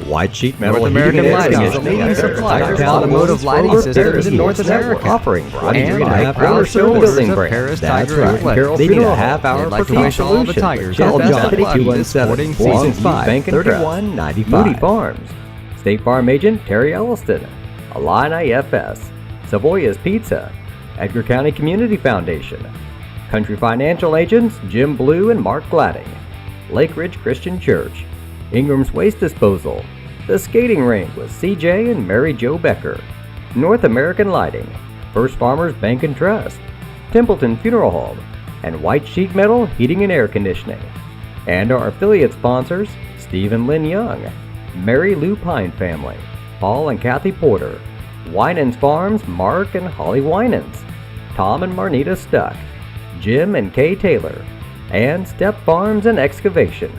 White Sheet Metal North Heating American and Air Lighting is a Conditioning leading and supplier of Tiger automotive Automotive lighting Solar systems in North Systems America. offering broad And and by half-hour Proud building of brand. Paris That's Tiger right. Athletic. Carol They need Funeral a Home. half-hour They'd like to protection wish all the solution. Tigers. Call Call John John at 217 Bank and 3195. Moody Farms. State Farm Agent Terry Elliston. Illini FS. Savoya's Pizza. Edgar County Community Foundation. Country Financial Agents Jim Blue and Mark Gladding. Lake Ridge Christian Church. Ingram's Waste Disposal. The Skating Rink with CJ and Mary Jo Becker. North American Lighting. First Farmers Bank and Trust. Templeton Funeral Home. And White Sheet Metal Heating and Air Conditioning. And our affiliate sponsors, Steve and Lynn Young, Mary Lou Pine Family, Paul and Kathy Porter, Winans Farms, Mark and Holly Winans, Tom and Marnita Stuck, Jim and Kay Taylor, and Step Farms and Excavation.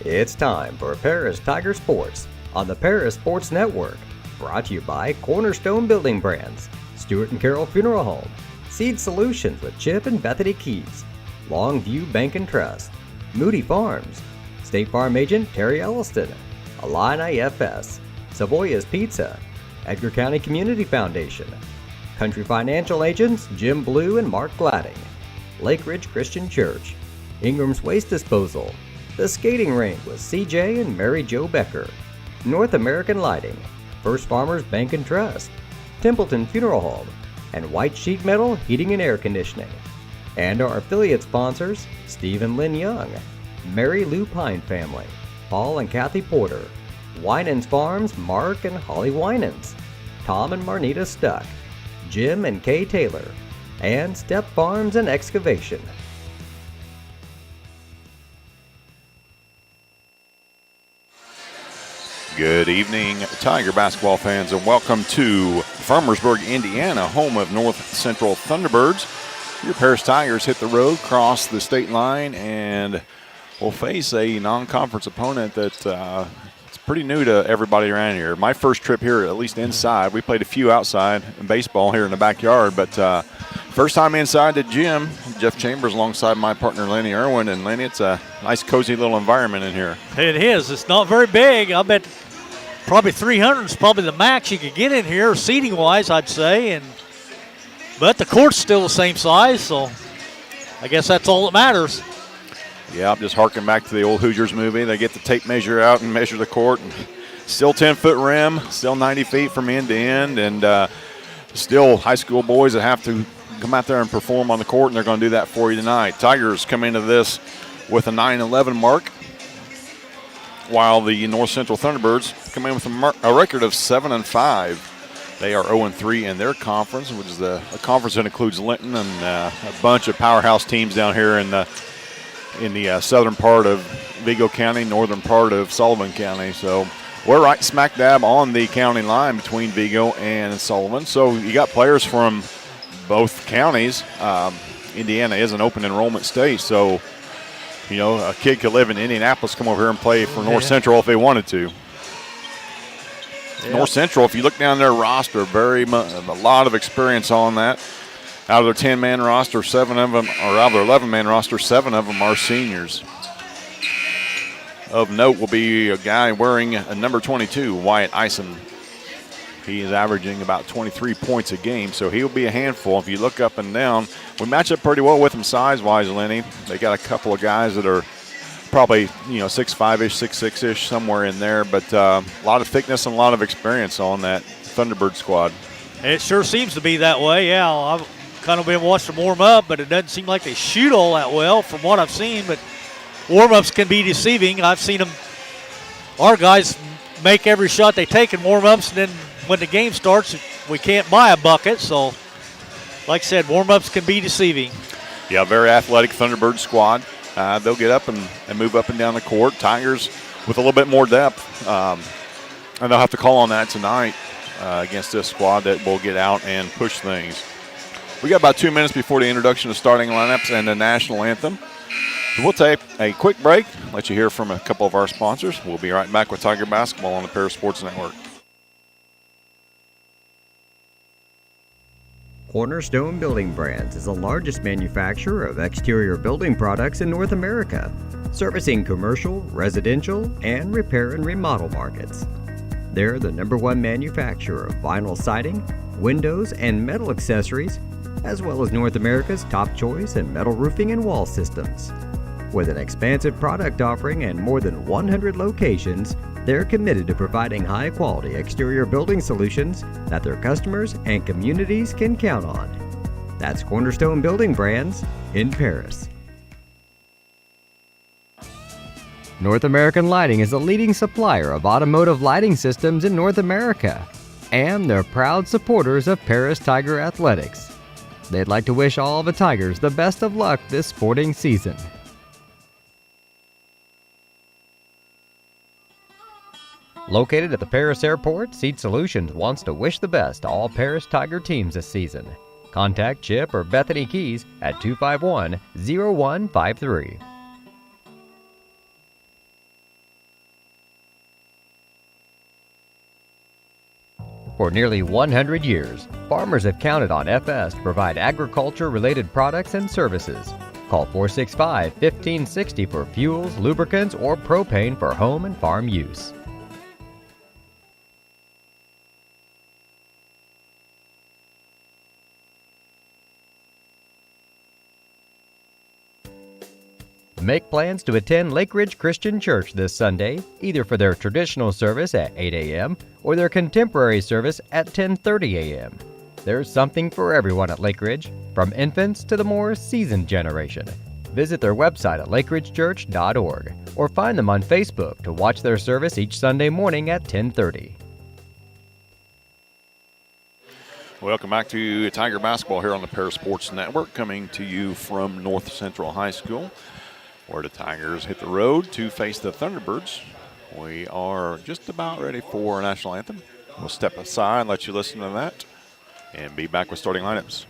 It's time for Paris Tiger Sports on the Paris Sports Network. Brought to you by Cornerstone Building Brands, Stewart & Carroll Funeral Home, Seed Solutions with Chip and Bethany Keys, Longview Bank and Trust, Moody Farms, State Farm Agent Terry Elliston, Illini FS, Savoya's Pizza, Edgar County Community Foundation, Country Financial Agents Jim Blue and Mark Gladding, Lake Ridge Christian Church, Ingram's Waste Disposal, The Skating Rink with CJ and Mary Jo Becker, North American Lighting, First Farmers Bank and Trust, Templeton Funeral Home, and White Sheet Metal Heating and Air Conditioning. And our affiliate sponsors, Steve and Lynn Young, Mary Lou Pine Family, Paul and Kathy Porter, Winans Farms Mark and Holly Winans, Tom and Marnita Stuck, Jim and Kay Taylor, and Step Farms and Excavation. Good evening, Tiger basketball fans, and welcome to Farmersburg, Indiana, home of North Central Thunderbirds. Your Paris Tigers hit the road, cross the state line, and will face a non-conference opponent that it's pretty new to everybody around here. My first trip here, at least inside. We played a few outside in baseball here in the backyard, but first time inside the gym. Jeff Chambers alongside my partner Lenny Irwin, and Lenny, it's a nice, cozy little environment in here. It is. It's not very big. I bet probably 300 is probably the max you could get in here, seating-wise, I'd say. But the court's still the same size, so I guess that's all that matters. Yeah, I'm just harking back to the old Hoosiers movie. They get the tape measure out and measure the court. And still 10-foot rim, still 90 feet from end to end, and still high school boys that have to come out there and perform on the court, and they're going to do that for you tonight. Tigers come into this with a 9-11 mark, while the North Central Thunderbirds come in with a record of 7-5. They are 0-3 in their conference, which is a conference that includes Linton and a bunch of powerhouse teams down here in the southern part of Vigo County, northern part of Sullivan County. So we're right smack dab on the county line between Vigo and Sullivan. So you got players from both counties. Indiana is an open enrollment state, so you know a kid could live in Indianapolis, come over here and play for North Central if they wanted to. North Central, if you look down their roster, a lot of experience on that. Out of their 10-man roster, 7 of them, or out of their 11-man roster, 7 of them are seniors. Of note will be a guy wearing a number 22, Wyatt Ison. He is averaging about 23 points a game, so he'll be a handful. If you look up and down, we match up pretty well with them size-wise, Lenny. They got a couple of guys that are probably, 6'5"-ish, 6'6"-ish, somewhere in there, but a lot of thickness and a lot of experience on that Thunderbird squad. It sure seems to be that way, yeah. I've kind of been watching them warm up, but it doesn't seem like they shoot all that well from what I've seen, but warm-ups can be deceiving. I've seen them, our guys make every shot they take in warm-ups, and then when the game starts, we can't buy a bucket. So, like I said, warm-ups can be deceiving. Yeah, very athletic Thunderbird squad. They'll get up and move up and down the court. Tigers with a little bit more depth, and they'll have to call on that tonight against this squad that will get out and push things. We got about 2 minutes before the introduction of starting lineups and the national anthem. So we'll take a quick break, let you hear from a couple of our sponsors. We'll be right back with Tiger Basketball on the Paris Sports Network. Cornerstone Building Brands is the largest manufacturer of exterior building products in North America, servicing commercial, residential, and repair and remodel markets. They're the #1 manufacturer of vinyl siding, windows, and metal accessories, as well as North America's top choice in metal roofing and wall systems. With an expansive product offering and more than 100 locations, they're committed to providing high-quality exterior building solutions that their customers and communities can count on. That's Cornerstone Building Brands in Paris. North American Lighting is a leading supplier of automotive lighting systems in North America, and they're proud supporters of Paris Tiger Athletics. They'd like to wish all the Tigers the best of luck this sporting season. Located at the Paris Airport, Seed Solutions wants to wish the best to all Paris Tiger teams this season. Contact Chip or Bethany Keys at 251-0153. For nearly 100 years, farmers have counted on FS to provide agriculture-related products and services. Call 465-1560 for fuels, lubricants, or propane for home and farm use. Make plans to attend Lake Ridge Christian Church this Sunday, either for their traditional service at 8 a.m. or their contemporary service at 10:30 a.m. There's something for everyone at Lake Ridge, from infants to the more seasoned generation. Visit their website at lakeridgechurch.org or find them on Facebook to watch their service each Sunday morning at 10:30. Welcome back to Tiger Basketball here on the Parasports Network, coming to you from North Central High School, where the Tigers hit the road to face the Thunderbirds. We are just about ready for our national anthem. We'll step aside, let you listen to that, and be back with starting lineups.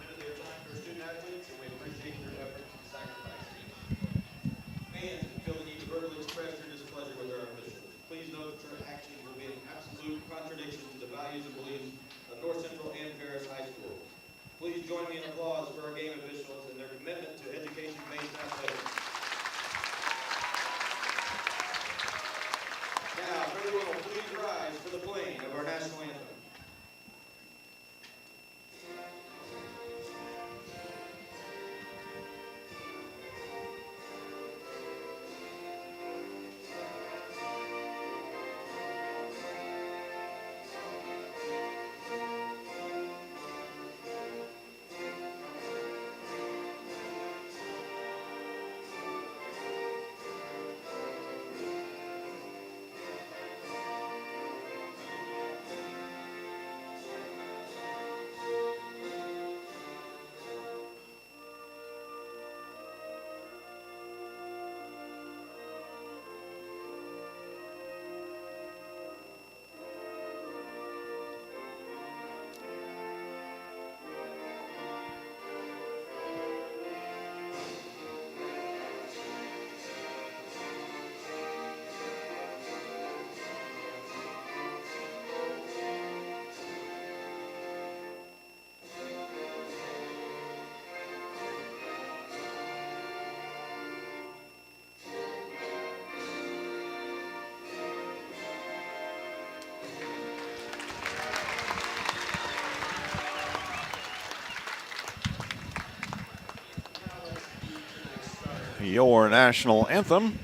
Please join me in applause for our game officials and their commitment to education-based athletics. Now, everyone will please rise for the playing of our national anthem. Your national anthem,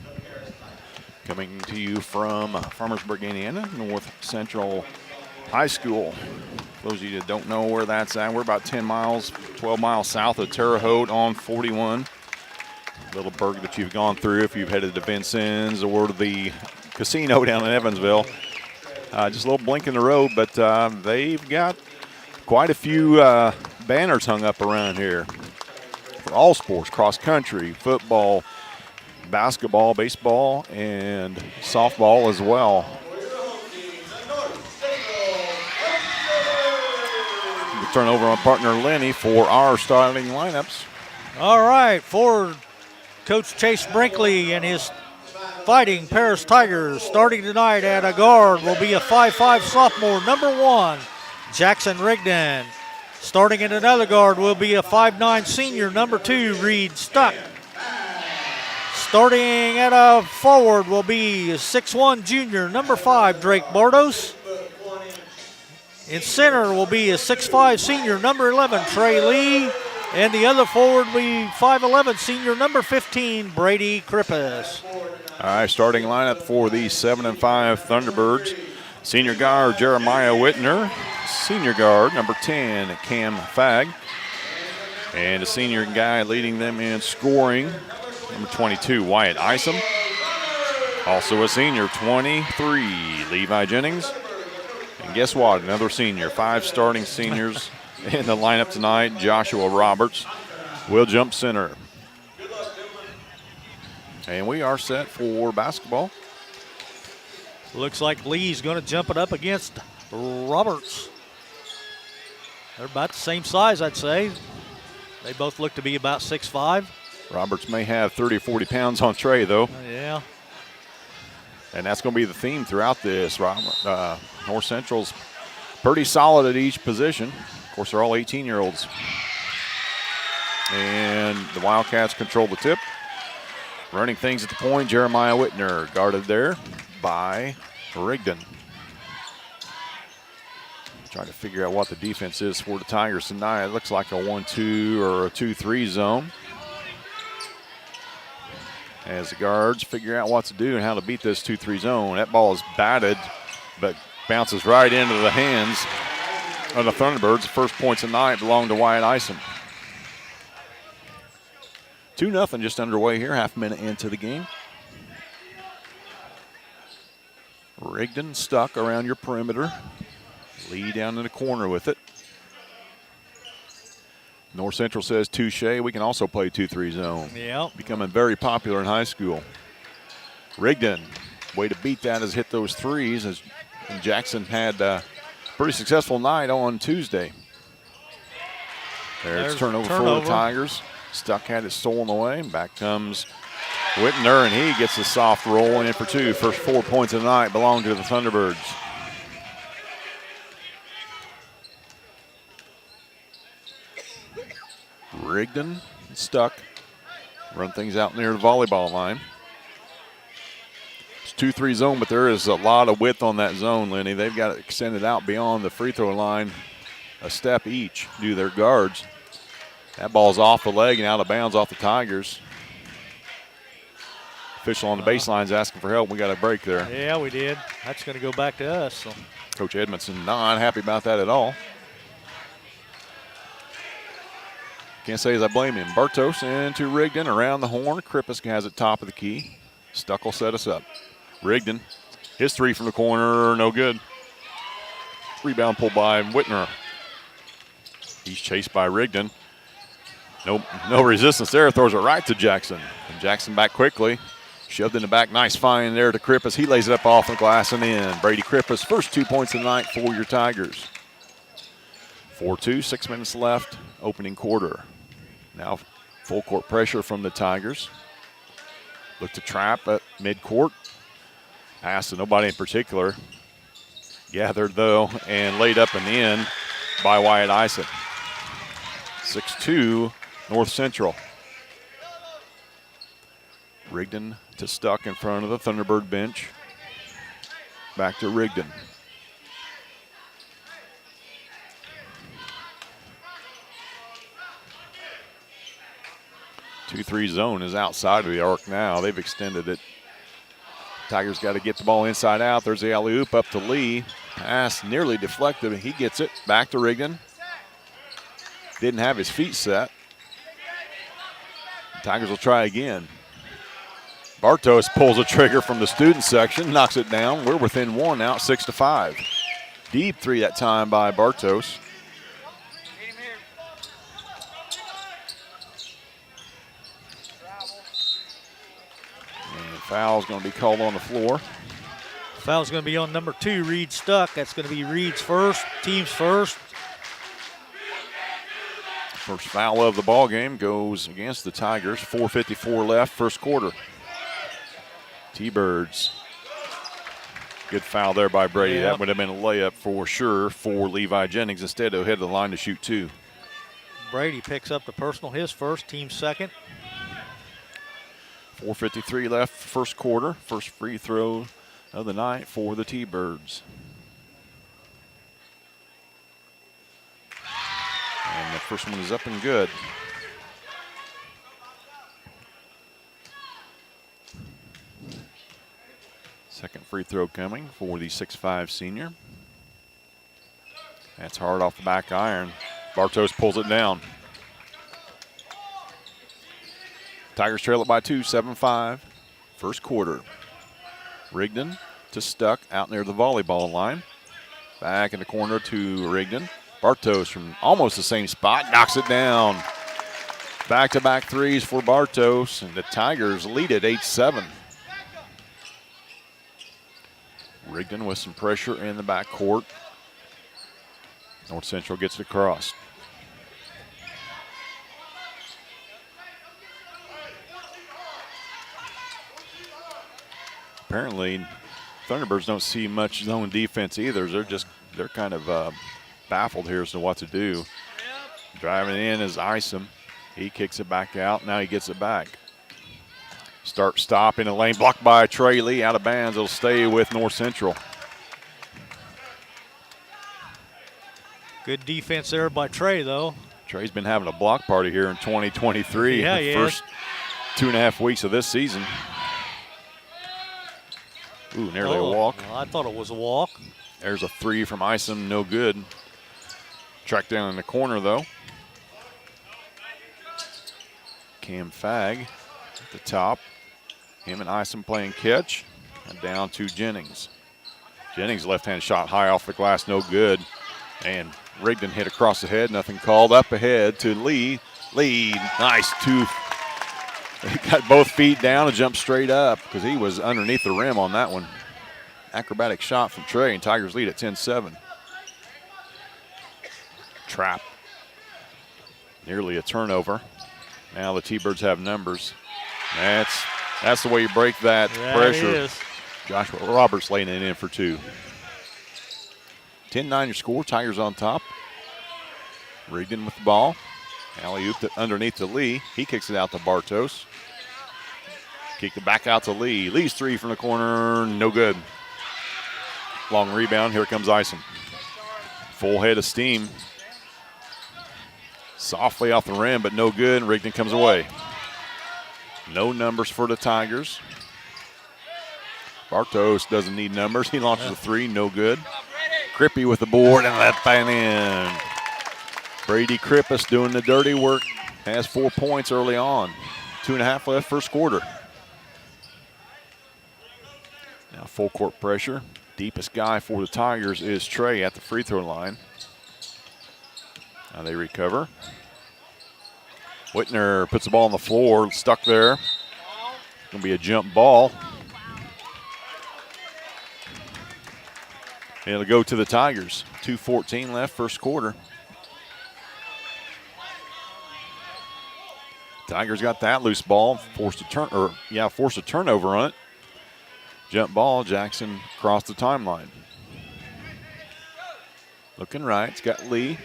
coming to you from Farmersburg, Indiana, North Central High School. Those of you that don't know where that's at, we're about 10 miles, 12 miles south of Terre Haute on 41. Little burg that you've gone through if you've headed to Vincennes or to the casino down in Evansville. Just a little blink in the road, but they've got quite a few banners hung up around here for all sports: cross country, football, basketball, baseball, and softball as well. We'll turn over on partner Lenny for our starting lineups. All right, for Coach Chase Brinkley and his Fighting Paris Tigers, starting tonight at a guard will be a 5'5" sophomore, number 1, Jackson Rigdon. Starting at another guard will be a 5'9" senior, number 2, Reed Stuck. Starting at a forward will be a 6'1" junior, number 5, Drake Bardos. In center will be a 6'5" senior, number 11, Trey Lee. And the other forward will be 5'11" senior, number 15, Brady Krippus. All right, starting lineup for the 7-5 Thunderbirds. Senior guard Jeremiah Whitner. Senior guard number 10, Cam Fagg. And a senior guy leading them in scoring, number 22, Wyatt Isom. Also a senior, 23, Levi Jennings. And guess what? Another senior. 5 starting seniors in the lineup tonight. Joshua Roberts will jump center. And we are set for basketball. Looks like Lee's going to jump it up against Roberts. They're about the same size, I'd say. They both look to be about 6'5". Roberts may have 30 or 40 pounds on Trey, though. Yeah. And that's going to be the theme throughout this. North Central's pretty solid at each position. Of course, they're all 18-year-olds. And the Wildcats control the tip. Running things at the point, Jeremiah Whitner guarded there by Rigdon. Trying to figure out what the defense is for the Tigers tonight. It looks like a 1-2 or a 2-3 zone. As the guards figure out what to do and how to beat this 2-3 zone. That ball is batted, but bounces right into the hands of the Thunderbirds. The first points of the night belong to Wyatt Isom. 2-0 just underway here, half a minute into the game. Rigdon stuck around your perimeter. Lee down in the corner with it. North Central says touche. We can also play 2-3 zone. Yeah. Becoming very popular in high school. Rigdon, way to beat that is hit those threes. As Jackson had a pretty successful night on Tuesday. There's turnover for the Tigers. Stuck had it stolen away. Back comes Whitner, and he gets a soft roll in for two. First 4 points of the night belong to the Thunderbirds. Rigdon stuck. Run things out near the volleyball line. It's 2-3 zone, but there is a lot of width on that zone, Lenny. They've got it extended out beyond the free throw line a step each due to their guards. That ball's off the leg and out of bounds off the Tigers. Official on the baseline's asking for help. We got a break there. Yeah, we did. That's going to go back to us. So. Coach Edmondson not happy about that at all. Can't say as I blame him. Bartos into Rigdon around the horn. Kripis has it top of the key. Stuck will set us up. Rigdon, his three from the corner, no good. Rebound pulled by Whitner. He's chased by Rigdon. No resistance there. Throws it right to Jackson. And Jackson back quickly. Shoved in the back. Nice find there to Kripis. He lays it up off the glass and in. Brady Kripis, first 2 points of the night for your Tigers. 4-2, 6 minutes left, opening quarter. Now full court pressure from the Tigers. Look to trap at midcourt. Pass to nobody in particular. Gathered though and laid up and in by Wyatt Isom. 6-2 North Central. Rigdon to Stuck in front of the Thunderbird bench. Back to Rigdon. 2-3 zone is outside of the arc now. They've extended it. Tigers got to get the ball inside out. There's the alley-oop up to Lee. Pass nearly deflected. He gets it back to Rigdon. Didn't have his feet set. The Tigers will try again. Bartos pulls a trigger from the student section, knocks it down. We're within one now, 6-5. Deep three that time by Bartos. Foul's going to be called on the floor. Foul's going to be on number 2, Reed Stuck. That's going to be Reed's first, team's first. First foul of the ball game goes against the Tigers. 4:54 left, first quarter. T-Birds. Good foul there by Brady. Yep. That would have been a layup for sure for Levi Jennings. Instead, he'll head to the line to shoot two. Brady picks up the personal, his first, team's second. 4:53 left, first quarter. First free throw of the night for the T-Birds. And the first one is up and good. Second free throw coming for the 6'5" senior. That's hard off the back iron. Bartos pulls it down. Tigers trail it by 2, 7-5. First quarter. Rigdon to Stuck out near the volleyball line. Back in the corner to Rigdon. Bartos from almost the same spot knocks it down. Back-to-back threes for Bartos, and the Tigers lead at 8-7. Rigdon with some pressure in the backcourt. North Central gets it across. Apparently, Thunderbirds don't see much zone defense either. They're just they're kind of baffled here as to what to do. Driving in is Isom. He kicks it back out. Now he gets it back. Stop in the lane, blocked by Trey Lee, out of bounds. It'll stay with North Central. Good defense there by Trey, though. Trey's been having a block party here in 2023. Yeah, the first 2.5 weeks of this season. Ooh, nearly a walk. Well, I thought it was a walk. There's a 3 from Isom, no good. Tracked down in the corner, though. Cam Fagg at the top. Him and Isom playing catch. And down to Jennings. Jennings' left-hand shot high off the glass, no good. And Rigdon hit across the head, nothing called. Up ahead to Lee. Lee, nice two. He got both feet down and jumped straight up because he was underneath the rim on that one. Acrobatic shot from Trey, and Tigers lead at 10-7. Trap. Nearly a turnover. Now the T-Birds have numbers. That's the way you break that pressure. It is. Joshua Roberts laying it in for 2. 10-9 your score. Tigers on top. Rigdon with the ball. Alley-oop underneath to Lee. He kicks it out to Bartos. Kicked it back out to Lee. Lee's 3 from the corner. No good. Long rebound. Here comes Isom. Full head of steam. Softly off the rim, but no good. Rigdon comes away. No numbers for the Tigers. Bartos doesn't need numbers. He launches a 3. No good. Crippy with the board and let that in. Brady Krippus doing the dirty work. Has 4 points early on. 2.5 left first quarter. Now full court pressure. Deepest guy for the Tigers is Trey at the free throw line. Now they recover. Whitner puts the ball on the floor, stuck there. Gonna be a jump ball. And it'll go to the Tigers. 2:14 left first quarter. Tigers got that loose ball, forced a turnover on it. Jump ball, Jackson crossed the timeline. Looking right, it's got Lee.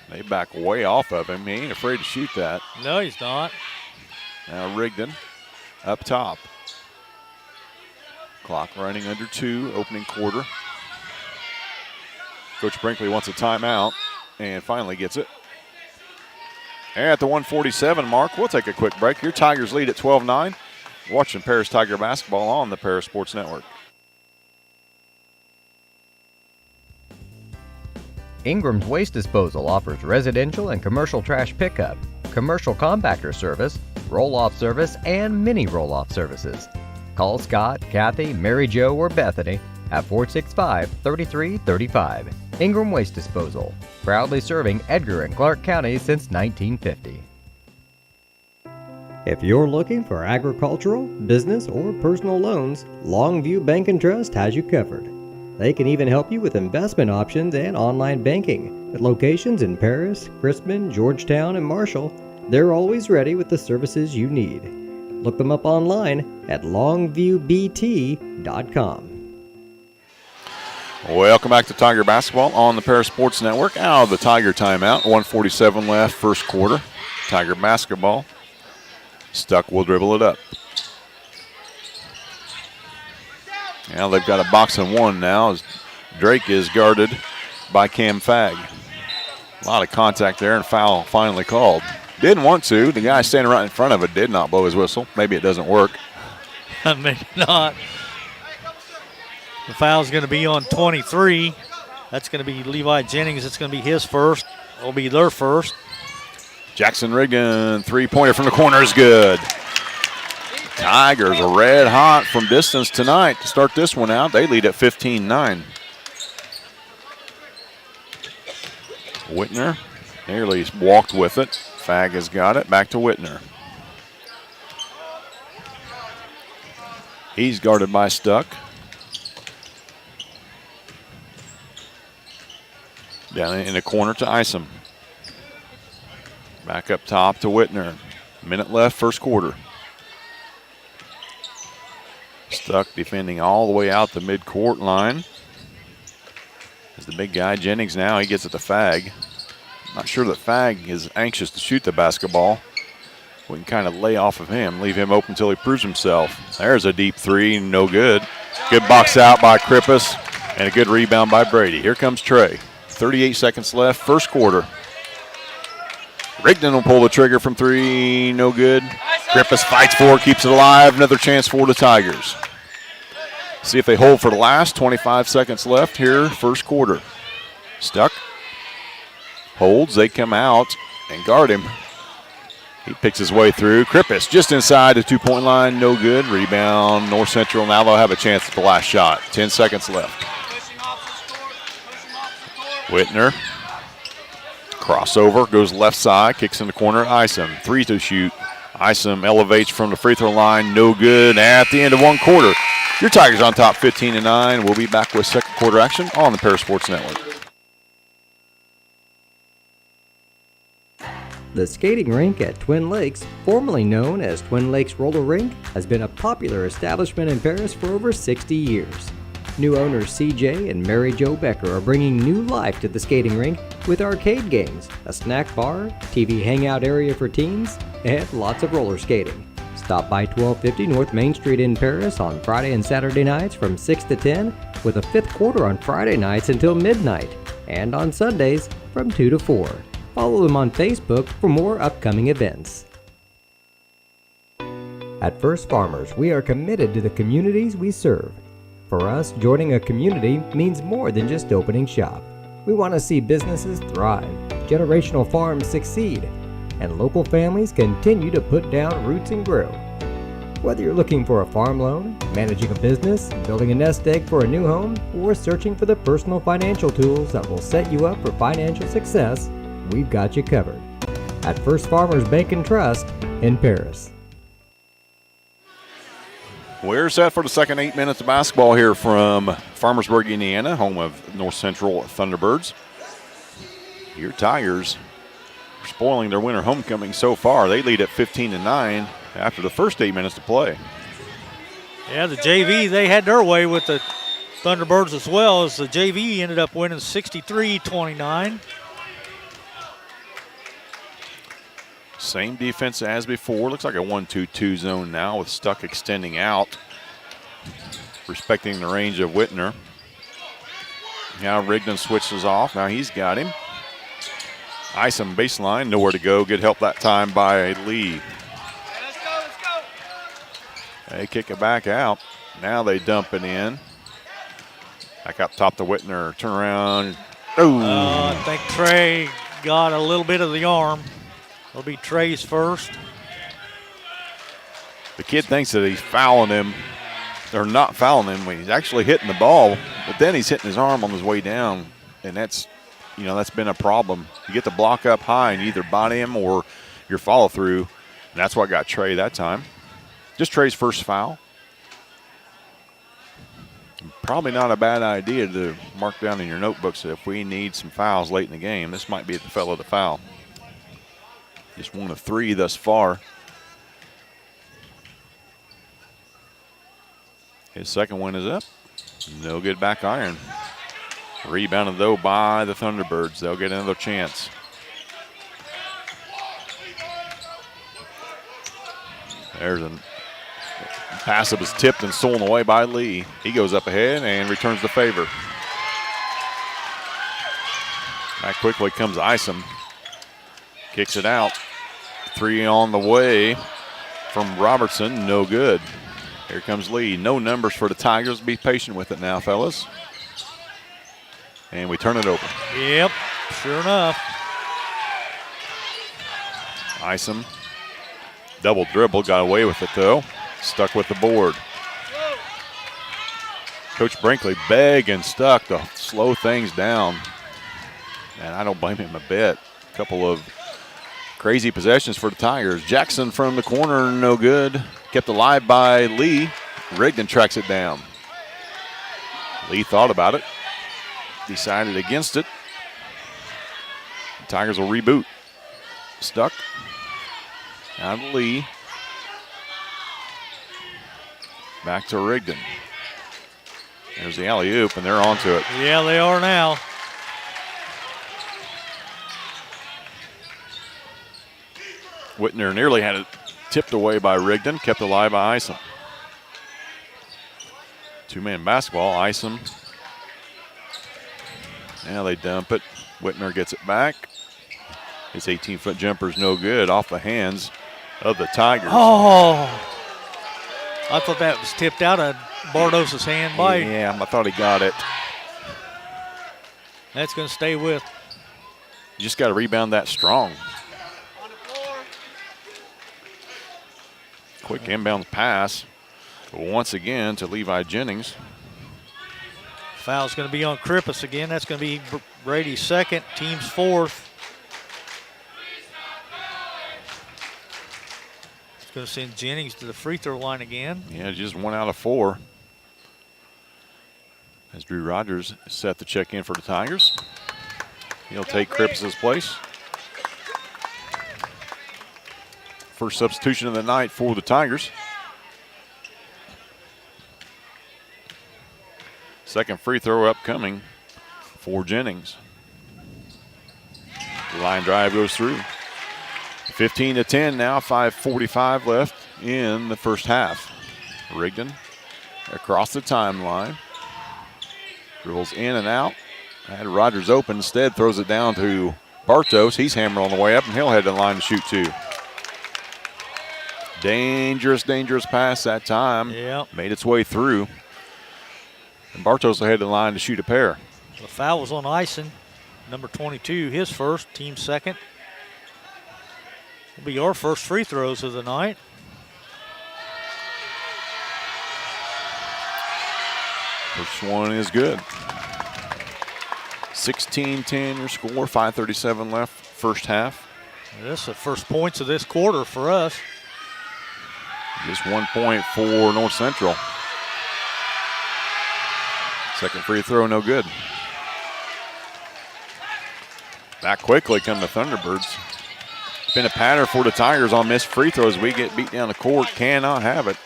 They back way off of him. He ain't afraid to shoot that. No, he's not. Now Rigdon up top. Clock running under 2, opening quarter. Coach Brinkley wants a timeout and finally gets it. And at the 1:47 mark, we'll take a quick break. Your Tigers lead at 12-9. Watching Paris Tiger basketball on the Paris Sports Network. Ingram's Waste Disposal offers residential and commercial trash pickup, commercial compactor service, roll-off service, and mini roll-off services. Call Scott, Kathy, Mary Jo, or Bethany at 465-3335. Ingram Waste Disposal, proudly serving Edgar and Clark counties since 1950. If you're looking for agricultural, business, or personal loans, Longview Bank and Trust has you covered. They can even help you with investment options and online banking. At locations in Paris, Crispin, Georgetown, and Marshall, they're always ready with the services you need. Look them up online at longviewbt.com. Welcome back to Tiger basketball on the Paris Sports Network. Out of the Tiger timeout, 1:47 left first quarter. Tiger basketball. Stuck will dribble it up. Now they've got a box and one now as Drake is guarded by Cam Fagg. A lot of contact there and foul finally called. Didn't want to. The guy standing right in front of it did not blow his whistle. Maybe it doesn't work. Maybe not. The foul's going to be on 23. That's going to be Levi Jennings. It's going to be his first. It'll be their first. Jackson Rigdon, three-pointer from the corner is good. Tigers are red hot from distance tonight to start this one out. They lead at 15-9. Whitner nearly walked with it. Fagg has got it. Back to Whitner. He's guarded by Stuck. Down in the corner to Isom. Back up top to Whitner. Minute left, first quarter. Stuck defending all the way out the midcourt line. As the big guy, Jennings now, he gets at the Fag. Not sure that Fag is anxious to shoot the basketball. We can kind of lay off of him, leave him open until he proves himself. There's a deep three, no good. Good box out by Krippus, and a good rebound by Brady. Here comes Trey. 38 seconds left, first quarter. Rigdon will pull the trigger from three, no good. Krippus fights for it, keeps it alive. Another chance for the Tigers. See if they hold for the last 25 seconds left here, first quarter. Stuck. Holds, they come out and guard him. He picks his way through. Krippus just inside the two-point line, no good. Rebound, North Central. Now they'll have a chance at the last shot. 10 seconds left. Whitner. Crossover, goes left side, kicks in the corner. Isom, three to shoot. Isom elevates from the free throw line, no good. At the end of one quarter, your Tigers on top 15-9. We'll be back with second quarter action on the Parasports Network. The skating rink at Twin Lakes, formerly known as Twin Lakes Roller Rink, has been a popular establishment in Paris for over 60 years. New owners CJ and Mary Jo Becker are bringing new life to the skating rink with arcade games, a snack bar, TV hangout area for teens, and lots of roller skating. Stop by 1250 North Main Street in Paris on Friday and Saturday nights from 6 to 10, with a fifth quarter on Friday nights until midnight, and on Sundays from 2 to 4. Follow them on Facebook for more upcoming events. At First Farmers, we are committed to the communities we serve. For us, joining a community means more than just opening shop. We want to see businesses thrive, generational farms succeed, and local families continue to put down roots and grow. Whether you're looking for a farm loan, managing a business, building a nest egg for a new home, or searching for the personal financial tools that will set you up for financial success, we've got you covered. At First Farmers Bank and Trust in Paris. We're set for the second 8 minutes of basketball here from Farmersburg, Indiana, home of North Central Thunderbirds. Your Tigers are spoiling their winter homecoming so far. They lead at 15-9 after the first 8 minutes to play. Yeah, the JV, they had their way with the Thunderbirds as well, as the JV ended up winning 63-29. Same defense as before. Looks like a 1-2-2 zone now with Stuck extending out, respecting the range of Whitner. Now Rigdon switches off. Now he's got him. Isom baseline, nowhere to go. Good help that time by Lee. Let's go. They kick it back out. Now they dump it in. Back up top to Whitner. Turn around. I think Trey got a little bit of the arm. It'll be Trey's first. The kid thinks that he's fouling him, or not fouling him when he's actually hitting the ball, but then he's hitting his arm on his way down, and that's been a problem. You get the block up high and you either body him or your follow through, and that's what got Trey that time. Just Trey's first foul. Probably not a bad idea to mark down in your notebooks that if we need some fouls late in the game, this might be the fellow to foul. Just one of three thus far. His second one is up. No good back iron. Rebounded, though, by the Thunderbirds. They'll get another chance. There's a pass that was tipped and stolen away by Lee. He goes up ahead and returns the favor. Back quickly comes Isom. Kicks it out. Three on the way from Robertson. No good. Here comes Lee. No numbers for the Tigers. Be patient with it now, fellas. And we turn it over. Yep, sure enough. Isom. Double dribble. Got away with it, though. Stuck with the board. Coach Brinkley begging Stuck to slow things down. And I don't blame him a bit. A couple of crazy possessions for the Tigers. Jackson from the corner, no good. Kept alive by Lee. Rigdon tracks it down. Lee thought about it. Decided against it. The Tigers will reboot. Stuck. Out to Lee. Back to Rigdon. There's the alley-oop, and they're onto it. Yeah, they are now. Whitner nearly had it tipped away by Rigdon, kept alive by Isom. Two-man basketball, Isom. Now they dump it. Whitner gets it back. His 18-foot jumper's no good, off the hands of the Tigers. Oh, I thought that was tipped out of Bardos' hand by. Yeah, I thought he got it. That's going to stay with. You just got to rebound that strong. Quick inbound pass once again to Levi Jennings. Foul's going to be on Krippus again. That's going to be Brady's second, team's fourth. It's going to send Jennings to the free throw line again. Yeah, just 1 out of 4. As Drew Rogers is set to check in for the Tigers. He'll take Krippus' place. First substitution of the night for the Tigers. Second free throw upcoming for Jennings. The line drive goes through. 15-10 now, 5:45 left in the first half. Rigdon across the timeline. Dribbles in and out. Had Rogers open, instead throws it down to Bartos. He's hammered on the way up, and he'll head to the line to shoot two. Dangerous, dangerous pass that time. Yep. Made its way through. And Bartos will head to the line to shoot a pair. The foul was on Ison, number 22, his first, team second. Will be our first free throws of the night. First one is good. 16-10 your score, 5:37 left, first half. That's the first points of this quarter for us. Just 1 point for North Central. Second free throw, no good. Back quickly come the Thunderbirds. It's been a pattern for the Tigers on missed free throws. We get beat down the court, cannot have it.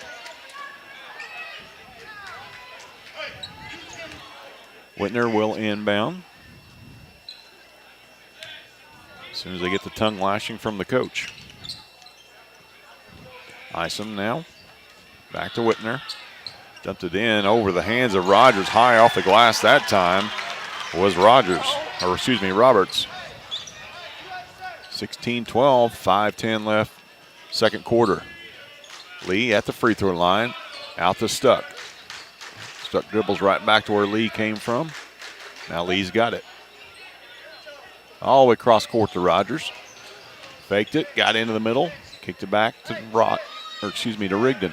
Whitner will inbound. As soon as they get the tongue lashing from the coach. Isom now. Back to Whitner. Dumped it in over the hands of Rogers. High off the glass that time was Roberts. 16-12, 5:10 left, second quarter. Lee at the free throw line, out to Stuck. Stuck dribbles right back to where Lee came from. Now Lee's got it. All the way across court to Rogers. Faked it, got into the middle, kicked it back to to Rigdon.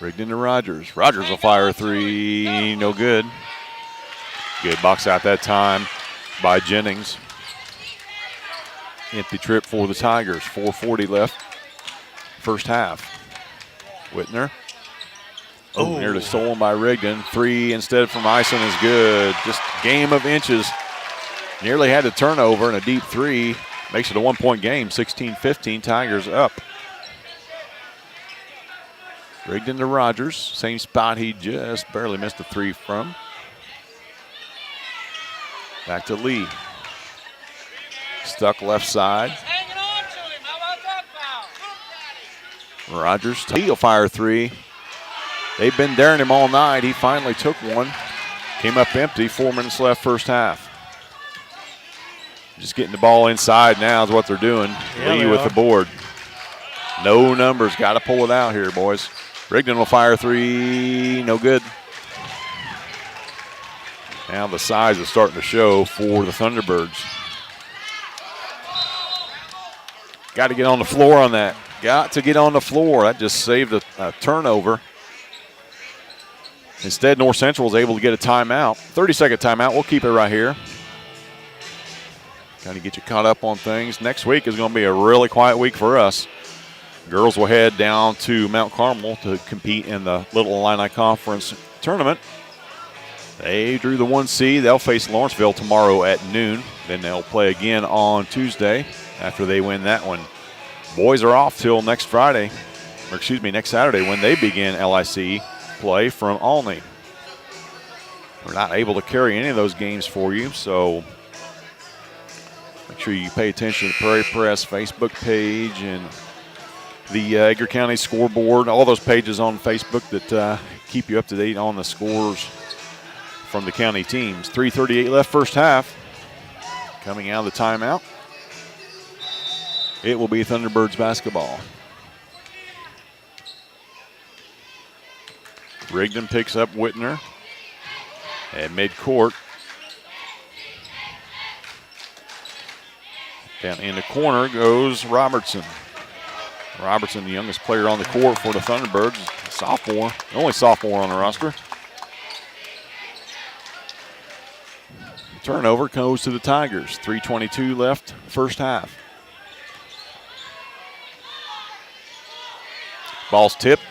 Rigdon to Rogers. Rogers will fire a three, no good. Good box out that time by Jennings. Empty trip for the Tigers, 4:40 left, first half. Whitner. Nearly stolen by Rigdon. Three instead from Ison is good. Just game of inches. Nearly had a turnover and a deep three. Makes it a 1 point game, 16-15, Tigers up. Rigdon to Rogers, same spot he just barely missed a three from. Back to Lee. Stuck left side. Hanging on to him. How about that foul? Rogers, he'll fire three. They've been daring him all night. He finally took one. Came up empty, 4 minutes left first half. Just getting the ball inside now is what they're doing. Yeah, Lee with the board. No numbers, got to pull it out here, boys. Rigdon will fire three, no good. Now the size is starting to show for the Thunderbirds. Got to get on the floor on that. Got to get on the floor. That just saved a turnover. Instead, North Central was able to get a timeout. 30-second timeout. We'll keep it right here. Got to get you caught up on things. Next week is going to be a really quiet week for us. Girls will head down to Mount Carmel to compete in the Little Illini Conference tournament. They drew the 1 seed. They'll face Lawrenceville tomorrow at noon. Then they'll play again on Tuesday after they win that one. Boys are off till next Saturday when they begin LIC play from Olney. We're not able to carry any of those games for you, so sure you pay attention to the Prairie Press Facebook page and the Edgar County scoreboard, all those pages on Facebook that keep you up to date on the scores from the county teams. 3:38 left first half. Coming out of the timeout, it will be Thunderbirds basketball. Rigdon picks up Whitner at midcourt. Down in the corner goes Robertson. Robertson, the youngest player on the court for the Thunderbirds, sophomore, the only sophomore on the roster. Turnover goes to the Tigers. 3:22 left first half. Ball's tipped.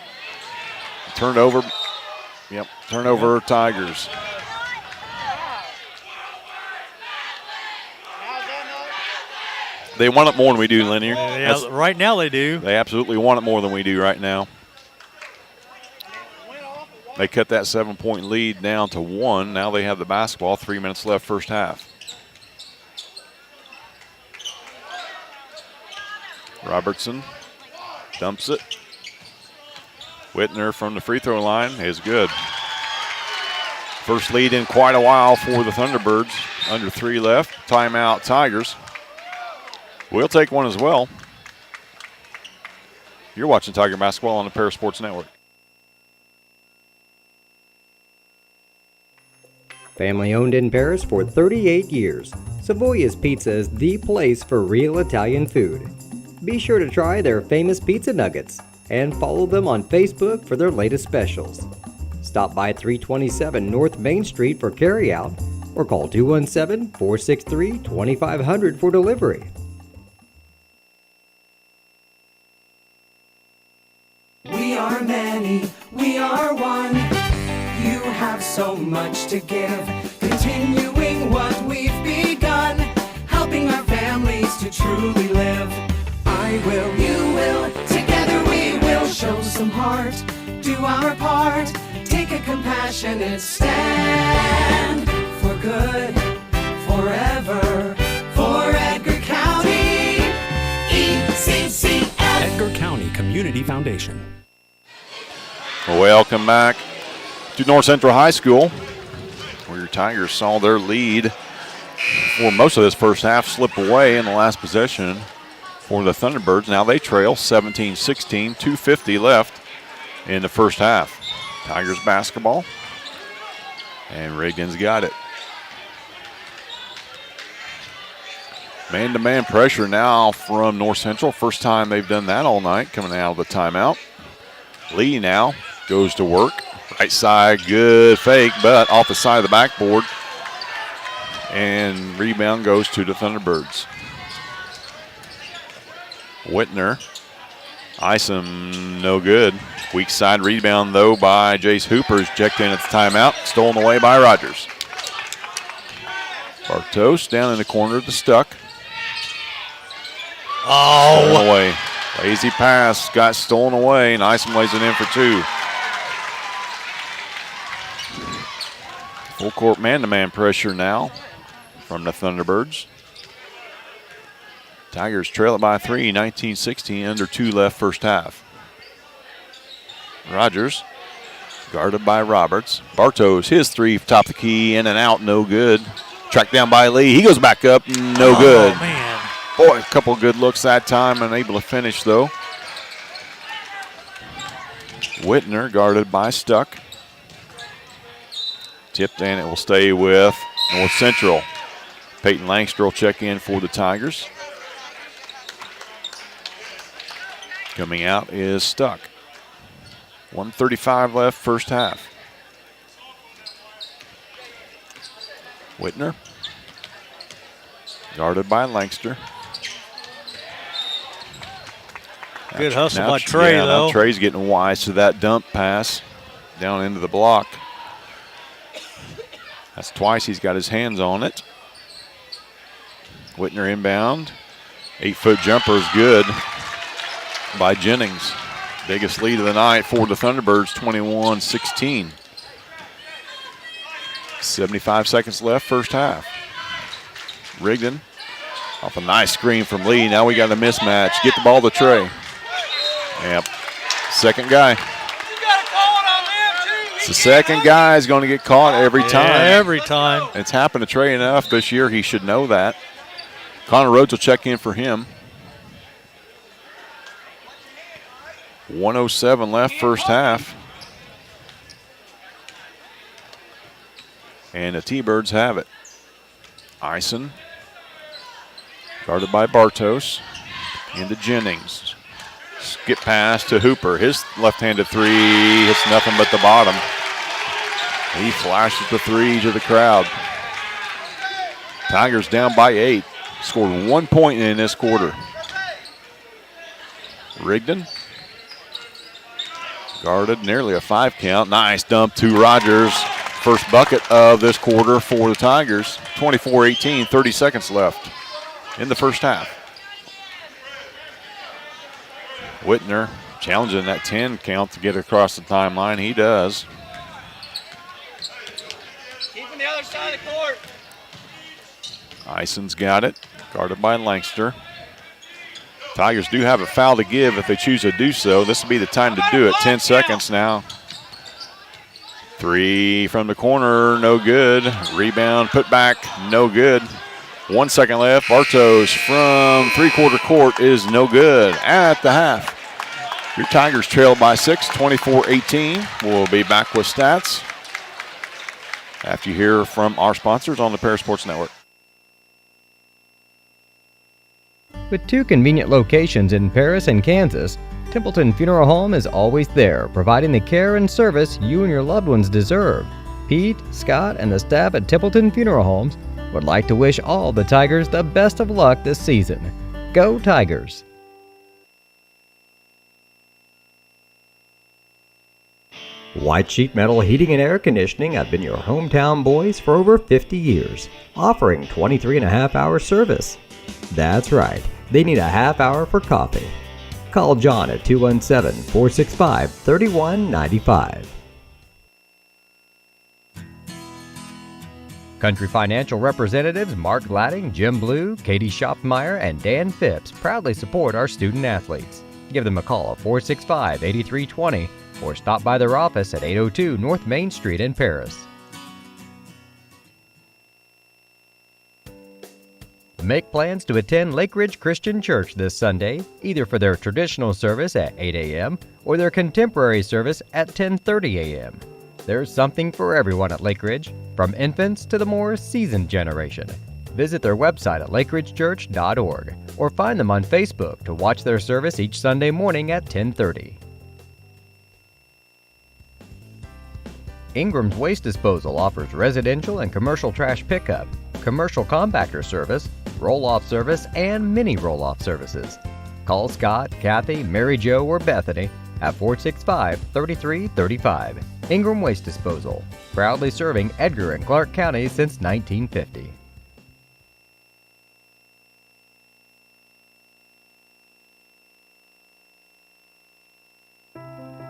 Turned over. Yep, turnover Tigers. They want it more than we do, Linear. Yeah, right now they do. They absolutely want it more than we do right now. They cut that 7-point lead down to 1. Now they have the basketball. 3 minutes left first half. Robertson dumps it. Whitner from the free throw line is good. First lead in quite a while for the Thunderbirds. Under 3 left. Timeout Tigers. We'll take one as well. You're watching Tiger Basketball on the Para Sports Network. Family owned in Paris for 38 years, Savoya's Pizza is the place for real Italian food. Be sure to try their famous pizza nuggets and follow them on Facebook for their latest specials. Stop by 327 North Main Street for carryout or call 217-463-2500 for delivery. We are many, we are one. You have so much to give, continuing what we've begun, helping our families to truly live. I will, you will, together we will show some heart, do our part, take a compassionate stand for good, forever, for Edgar County, ECCF. Edgar County Community Foundation. Welcome back to North Central High School, where your Tigers saw their lead for most of this first half slip away in the last possession for the Thunderbirds. Now they trail 17-16, 2:50 left in the first half. Tigers basketball, and Rigdon's got it. Man-to-man pressure now from North Central. First time they've done that all night, coming out of the timeout. Lee now goes to work. Right side, good fake, but off the side of the backboard. And rebound goes to the Thunderbirds. Whitner. Isom, no good. Weak side rebound, though, by Jace Hooper. Checked in at the timeout. Stolen away by Rogers. Bartos down in the corner to Stuck. Oh! Stolen away. Lazy pass got stolen away, and Isom lays it in for 2. Full court man-to-man pressure now from the Thunderbirds. Tigers trail it by 3, 19-16, under 2 left first half. Rogers guarded by Roberts. Bartos, his 3, top of the key, in and out, no good. Tracked down by Lee. He goes back up, no good. Oh, man. Boy, a couple good looks that time, unable to finish, though. Whitner guarded by Stuck. Tipped, and it will stay with North Central. Peyton Langster will check in for the Tigers. Coming out is Stuck. 1:35 left first half. Whitner. Guarded by Langster. Good hustle by Trey, though. Now Trey's getting wise to that dump pass down into the block. That's twice he's got his hands on it. Whitner inbound. 8-foot jumper is good by Jennings. Biggest lead of the night for the Thunderbirds, 21-16. 75 seconds left, first half. Rigdon Off a nice screen from Lee. Now we got a mismatch. Get the ball to Trey. Yep. Second guy. It's the second guy is going to get caught every time. Every time. It's happened to Trey enough this year. He should know that. Connor Rhodes will check in for him. 1:07 left first half. And the T-Birds have it. Ison. Guarded by Bartos. Into Jennings. Skip pass to Hooper. His left-handed three hits nothing but the bottom. He flashes the three to the crowd. Tigers down by 8. Scored 1 point in this quarter. Rigdon. Guarded, nearly a 5 count. Nice dump to Rogers. First bucket of this quarter for the Tigers. 24-18, 30 seconds left in the first half. Whitner challenging that 10 count to get across the timeline. He does. Keep on the other side of the court. Ison's got it. Guarded by Langster. Tigers do have a foul to give if they choose to do so. This will be the time to do it. 10 seconds now. Three from the corner, no good. Rebound, put back, no good. 1 second left. Bartos from three-quarter court is no good at the half. Your Tigers trail by 6, 24-18. We'll be back with stats after you hear from our sponsors on the Paris Sports Network. With 2 convenient locations in Paris and Kansas, Templeton Funeral Home is always there, providing the care and service you and your loved ones deserve. Pete, Scott, and the staff at Templeton Funeral Homes would like to wish all the Tigers the best of luck this season. Go Tigers! White Sheet Metal Heating and Air Conditioning have been your hometown boys for over 50 years, offering 23.5-hour service. That's right, they need a half hour for coffee. Call John at 217-465-3195. Country Financial representatives Mark Gladding, Jim Blue, Katie Schopfmeyer, and Dan Phipps proudly support our student athletes. Give them a call at 465-8320 or stop by their office at 802 North Main Street in Paris. Make plans to attend Lake Ridge Christian Church this Sunday, either for their traditional service at 8 a.m. or their contemporary service at 10:30 a.m. There's something for everyone at Lake Ridge, from infants to the more seasoned generation. Visit their website at lakeridgechurch.org or find them on Facebook to watch their service each Sunday morning at 10:30. Ingram's Waste Disposal offers residential and commercial trash pickup, commercial compactor service, roll-off service, and mini roll-off services. Call Scott, Kathy, Mary Jo, or Bethany at 465-3335. Ingram Waste Disposal, proudly serving Edgar and Clark counties since 1950.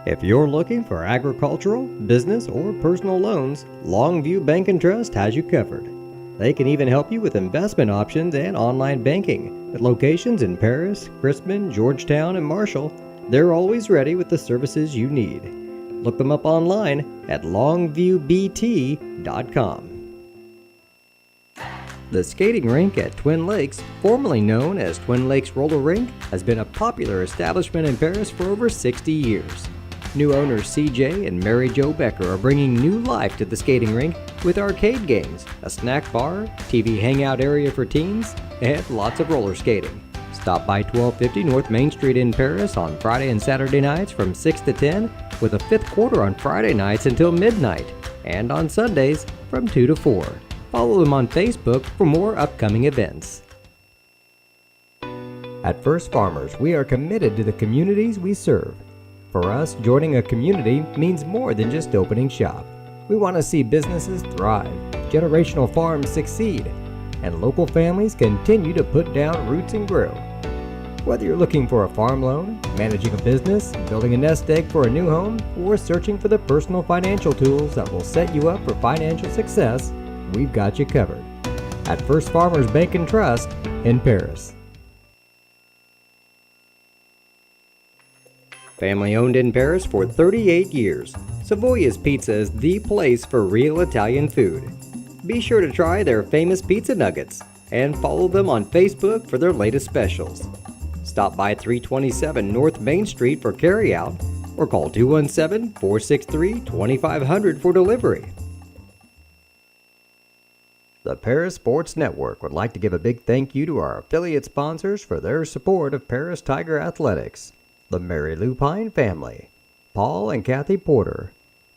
If you're looking for agricultural, business, or personal loans, Longview Bank and Trust has you covered. They can even help you with investment options and online banking. With locations in Paris, Crispin, Georgetown, and Marshall, they're always ready with the services you need. Look them up online at longviewbt.com. The skating rink at Twin Lakes, formerly known as Twin Lakes Roller Rink, has been a popular establishment in Paris for over 60 years. New owners CJ and Mary Jo Becker are bringing new life to the skating rink with arcade games, a snack bar, TV hangout area for teens, and lots of roller skating. Stop by 1250 North Main Street in Paris on Friday and Saturday nights from 6 to 10, with a fifth quarter on Friday nights until midnight, and on Sundays from 2 to 4. Follow them on Facebook for more upcoming events. At First Farmers, we are committed to the communities we serve. For us, joining a community means more than just opening shop. We want to see businesses thrive, generational farms succeed, and local families continue to put down roots and grow. Whether you're looking for a farm loan, managing a business, building a nest egg for a new home, or searching for the personal financial tools that will set you up for financial success, we've got you covered. at First Farmers Bank and Trust in Paris. Family owned in Paris for 38 years, Savoya's Pizza is the place for real Italian food. Be sure to try their famous pizza nuggets and follow them on Facebook for their latest specials. Stop by 327 North Main Street for carryout or call 217-463-2500 for delivery. The Paris Sports Network would like to give a big thank you to our affiliate sponsors for their support of Paris Tiger Athletics. The Mary Lou Pine family, Paul and Kathy Porter,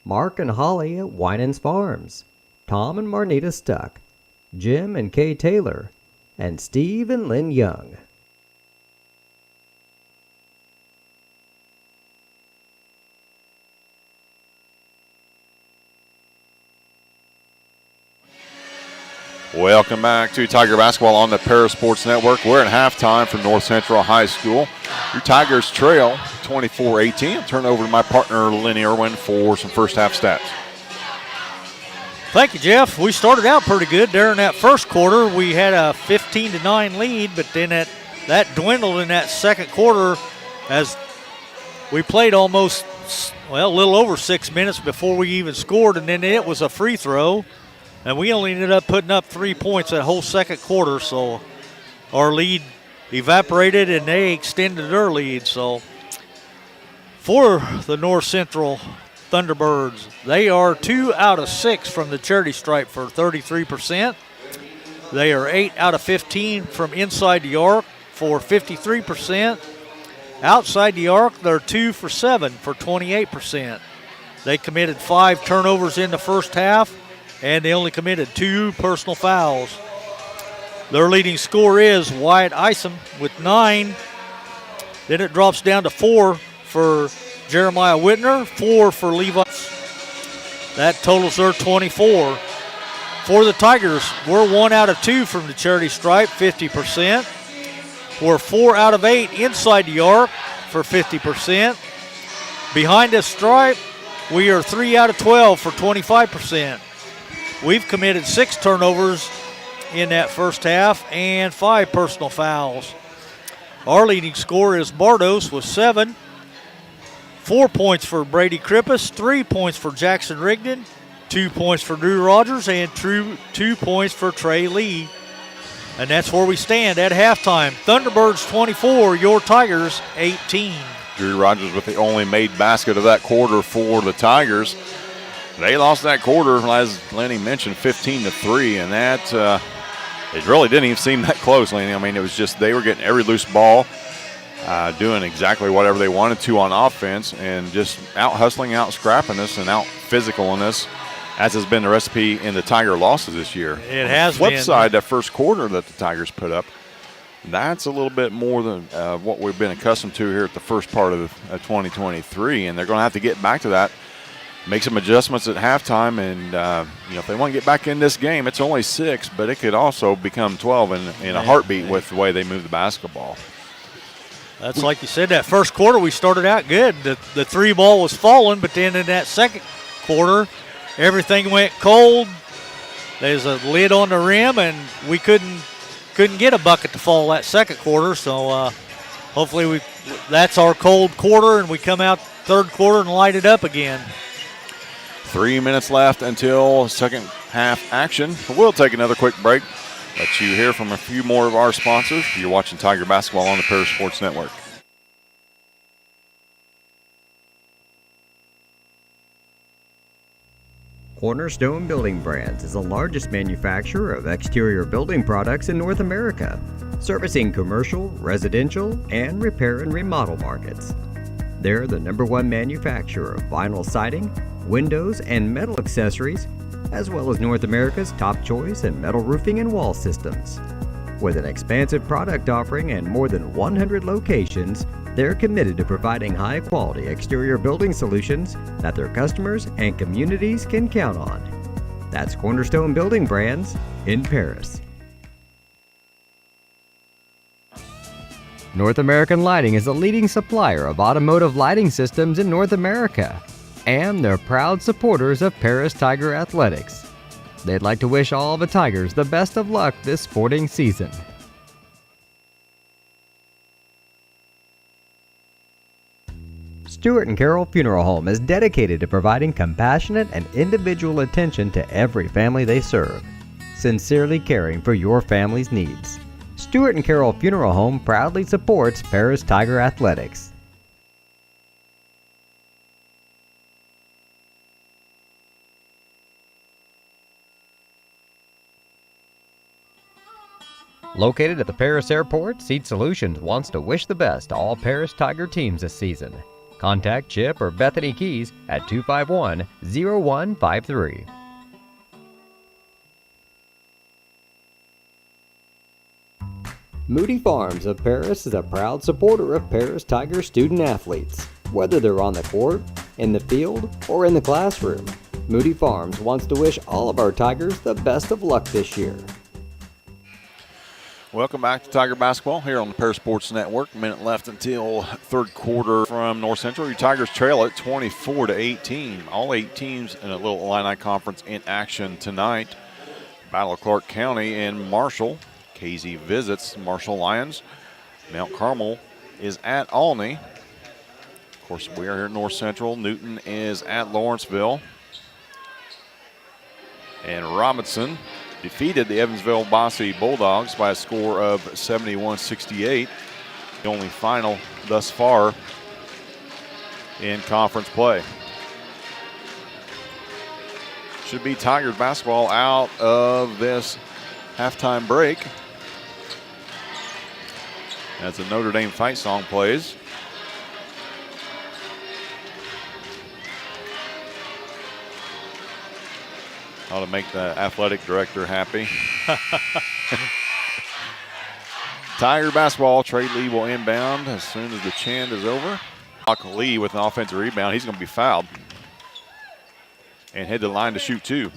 Mark and Holly at Winans Farms, Tom and Marnita Stuck, Jim and Kay Taylor, and Steve and Lynn Young. Welcome back to Tiger Basketball on the Paris Sports Network. We're at halftime for North Central High School. Your Tigers trail 24-18. Turn over to my partner, Lenny Irwin, for some first half stats. Thank you, Jeff. We started out pretty good during that first quarter. We had a 15-9 lead, but then that dwindled in that second quarter as we played almost, a little over 6 minutes before we even scored, and then it was a free throw. And we only ended up putting up 3 points that whole second quarter, so our lead evaporated and they extended their lead. So for the North Central Thunderbirds, they are 2 out of 6 from the charity stripe for 33%. They are 8 out of 15 from inside the arc for 53%. Outside the arc, they're 2 for 7 for 28%. They committed 5 turnovers in the first half, and they only committed 2 personal fouls. Their leading scorer is Wyatt Isom with 9. Then it drops down to 4 for Jeremiah Whitner, 4 for Levi. That totals their 24. For the Tigers, we're 1 out of 2 from the charity stripe, 50%. We're 4 out of 8 inside the arc for 50%. Behind the stripe, we are 3 out of 12 for 25%. We've committed 6 turnovers in that first half and 5 personal fouls. Our leading scorer is Bardos with 7. 4 points for Brady Krippus, 3 points for Jackson Rigdon, 2 points for Drew Rogers, and 2 points for Trey Lee. And that's where we stand at halftime. Thunderbirds 24, your Tigers 18. Drew Rogers with the only made basket of that quarter for the Tigers. They lost that quarter, as Lenny mentioned, 15-3, and that it really didn't even seem that close, Lenny. I mean, it was just they were getting every loose ball, doing exactly whatever they wanted to on offense, and just out-hustling, out-scrapping us, and out-physicalness, as has been the recipe in the Tiger losses this year. It has been. On the flip side, that first quarter that the Tigers put up, that's a little bit more than what we've been accustomed to here at the first part of 2023, and they're going to have to get back to that. Make some adjustments at halftime, and if they want to get back in this game, it's only 6, but it could also become 12 in a heartbeat with the way they move the basketball. That's like you said, that first quarter we started out good. The 3 ball was falling, but then in that second quarter, everything went cold. There's a lid on the rim, and we couldn't get a bucket to fall that second quarter. So hopefully that's our cold quarter, and we come out third quarter and light it up again. 3 minutes left until second half action. We'll take another quick break. Let you hear from a few more of our sponsors. You're watching Tiger Basketball on the Paris Sports Network. Cornerstone Building Brands is the largest manufacturer of exterior building products in North America, servicing commercial, residential, and repair and remodel markets. They're the #1 manufacturer of vinyl siding, windows, and metal accessories, as well as North America's top choice in metal roofing and wall systems. With an expansive product offering and more than 100 locations, they're committed to providing high-quality exterior building solutions that their customers and communities can count on. That's Cornerstone Building Brands in Paris. North American Lighting is a leading supplier of automotive lighting systems in North America, and they're proud supporters of Paris Tiger Athletics. They'd like to wish all the Tigers the best of luck this sporting season. Stewart and Carroll Funeral Home is dedicated to providing compassionate and individual attention to every family they serve, sincerely caring for your family's needs. Stewart and Carroll Funeral Home proudly supports Paris Tiger Athletics. Located at the Paris Airport, Seat Solutions wants to wish the best to all Paris Tiger teams this season. Contact Chip or Bethany Keys at 251-0153. Moody Farms of Paris is a proud supporter of Paris Tiger student athletes. Whether they're on the court, in the field, or in the classroom, Moody Farms wants to wish all of our Tigers the best of luck this year. Welcome back to Tiger Basketball here on the Paris Sports Network. A minute left until third quarter from North Central. Your Tigers trail at 24-18. All 8 teams in a little Illini Conference in action tonight. Battle of Clark County and Marshall. KZ visits Marshall Lions. Mount Carmel is at Olney. Of course, we are here at North Central. Newton is at Lawrenceville. And Robinson defeated the Evansville Bosse Bulldogs by a score of 71-68. The only final thus far in conference play. Should be Tigers basketball out of this halftime break as the Notre Dame fight song plays. Ought to make the athletic director happy. Tiger basketball. Trey Lee will inbound as soon as the chant is over. Lee with an offensive rebound. He's going to be fouled and head to the line to shoot 2.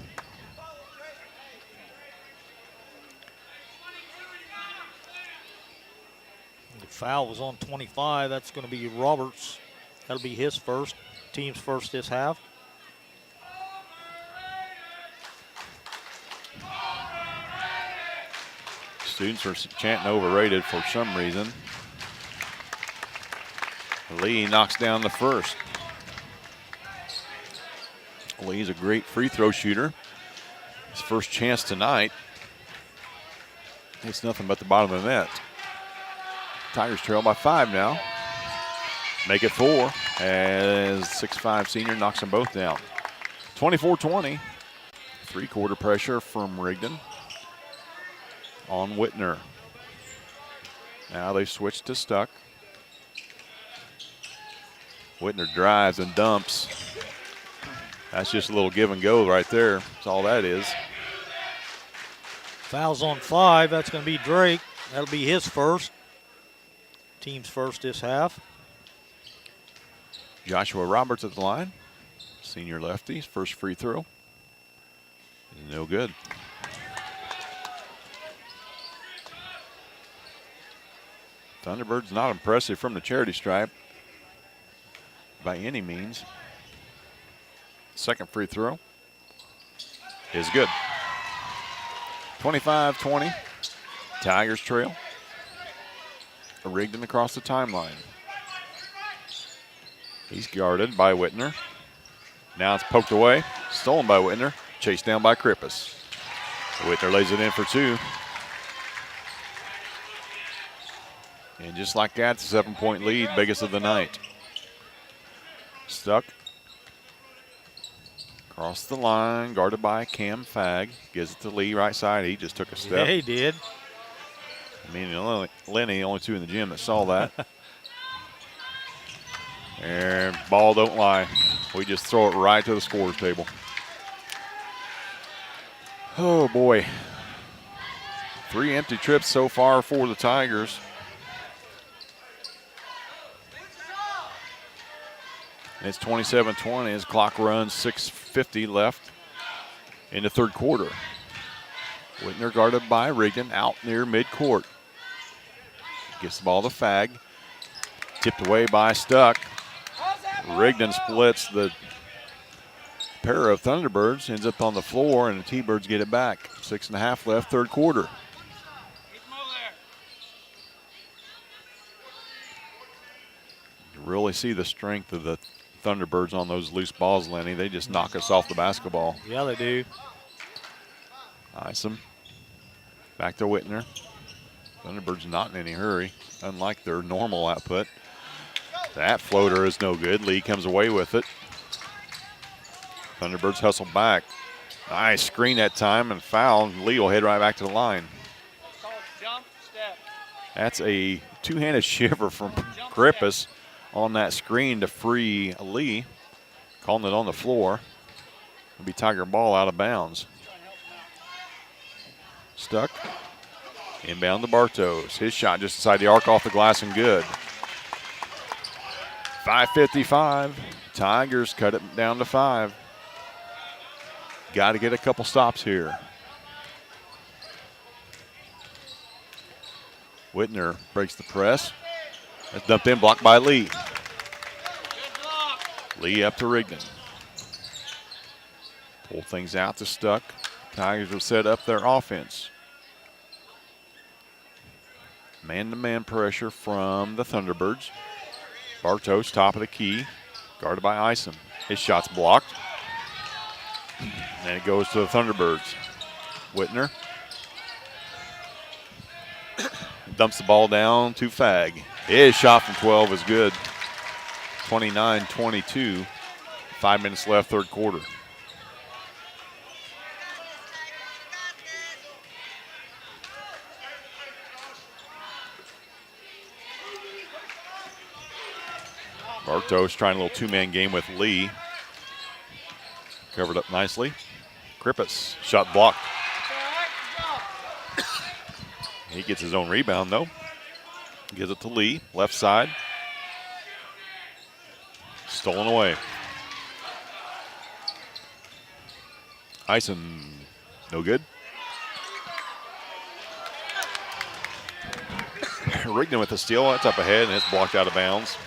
The foul was on 25. That's going to be Roberts. That'll be his first. Team's first this half. Students are chanting overrated for some reason. Lee knocks down the first. Lee's a great free throw shooter. His first chance tonight. It's nothing but the bottom of the net. Tigers trail by 5 now. Make it 4 as 6'5" senior knocks them both down. 24-20. 3-quarter pressure from Rigdon on Whitner. Now they switch to Stuck. Whitner drives and dumps. That's just a little give and go right there. That's all that is. Foul's on 5. That's going to be Drake. That'll be his first. Team's first this half. Joshua Roberts at the line. Senior lefty. First free throw. No good. Thunderbirds not impressive from the charity stripe by any means. Second free throw is good. 25-20. Tigers trail. Rigdon across the timeline. He's guarded by Whitner. Now it's poked away. Stolen by Whitner. Chased down by Krippus. Whitner lays it in for 2. And just like that, it's a 7-point lead, biggest of the night. Stuck. Across the line, guarded by Cam Fagg. Gives it to Lee, right side. He just took a step. Yeah, he did. I mean, Lenny, only 2 in the gym that saw that. And ball don't lie. We just throw it right to the scorer's table. Oh, boy. 3 empty trips so far for the Tigers. It's 27-20 as clock runs, 6:50 left in the third quarter. Whitner guarded by Rigdon out near midcourt. Gets the ball to Fagg. Tipped away by Stuck. Rigdon splits the pair of Thunderbirds ends up on the floor, and the T-Birds get it back. 6.5 left, third quarter. Keep them over there. You really see the strength of the Thunderbirds on those loose balls, Lenny. They just knock us off the basketball. Yeah, they do. Isom. Back to Whitner. Thunderbirds not in any hurry, unlike their normal output. That floater is no good. Lee comes away with it. Thunderbirds hustle back. Nice screen that time and foul. Lee will head right back to the line. Jump, step. That's a two-handed shiver from Grippus on that screen to free Lee. Calling it on the floor. It'll be Tiger ball out of bounds. Stuck. Inbound to Bartos. His shot just inside the arc off the glass and good. 5:55. Tigers cut it down to 5. Got to get a couple stops here. Whitner breaks the press. That's dumped in, blocked by Lee. Lee up to Rigdon. Pull things out to Stuck. Tigers will set up their offense. Man-to-man pressure from the Thunderbirds. Bartos, top of the key, guarded by Isom. His shot's blocked. And it goes to the Thunderbirds. Whitner dumps the ball down to Fag. His shot from 12 is good. 29-22. 5 minutes left, third quarter. Bartos trying a little two-man game with Lee. Covered up nicely. Grippus, shot blocked. He gets his own rebound, though. Gives it to Lee, left side. Stolen away. Ison, no good. Rigdon with the steal. That's up ahead, and it's blocked out of bounds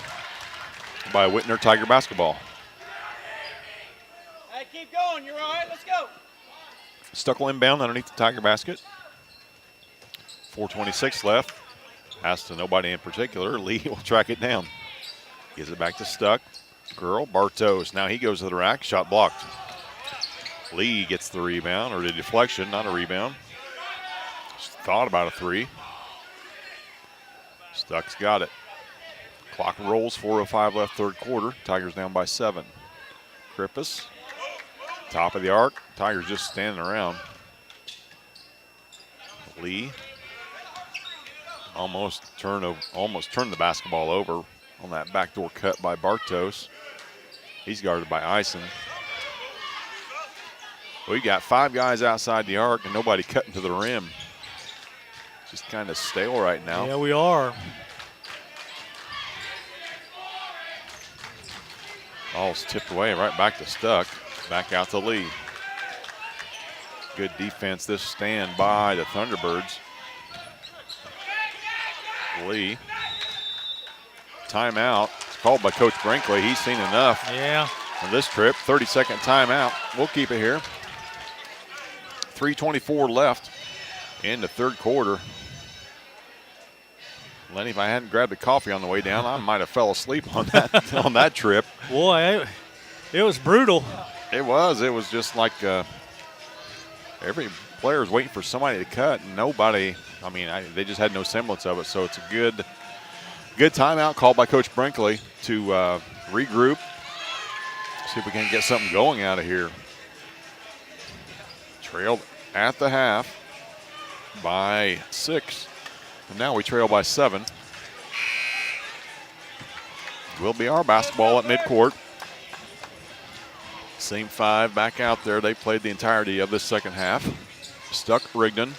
by Whitner. Tiger basketball. Hey, keep going. You're all right. Let's go. Stuckle inbound underneath the Tiger basket. 4:26 left. Pass to nobody in particular. Lee will track it down. Gives it back to Stuck. Girl, Bartos. Now he goes to the rack. Shot blocked. Lee gets the rebound, or the deflection, not a rebound. Just thought about a three. Stuck's got it. Clock rolls, 4:05 left, third quarter. Tigers down by 7. Grippus, top of the arc. Tigers just standing around. Lee almost turned the basketball over on that backdoor cut by Bartos. He's guarded by Ison. We got 5 guys outside the arc and nobody cutting to the rim. Just kind of stale right now. Yeah, we are. Ball's tipped away, right back to Stuck. Back out to Lee. Good defense this stand by the Thunderbirds. Lee. Timeout. It's called by Coach Brinkley. He's seen enough on this trip. 30-second timeout. We'll keep it here. 3:24 left in the third quarter. Lenny, if I hadn't grabbed a coffee on the way down, I might have fell asleep on that trip. Boy, it was brutal. It was. It was just like every player was waiting for somebody to cut, and nobody. I mean, they just had no semblance of it. So it's a good timeout called by Coach Brinkley to regroup, see if we can get something going out of here. Trailed at the half by 6. And now we trail by 7. Will be our basketball at midcourt. Same 5 back out there. They played the entirety of this second half. Stuck, Rigdon,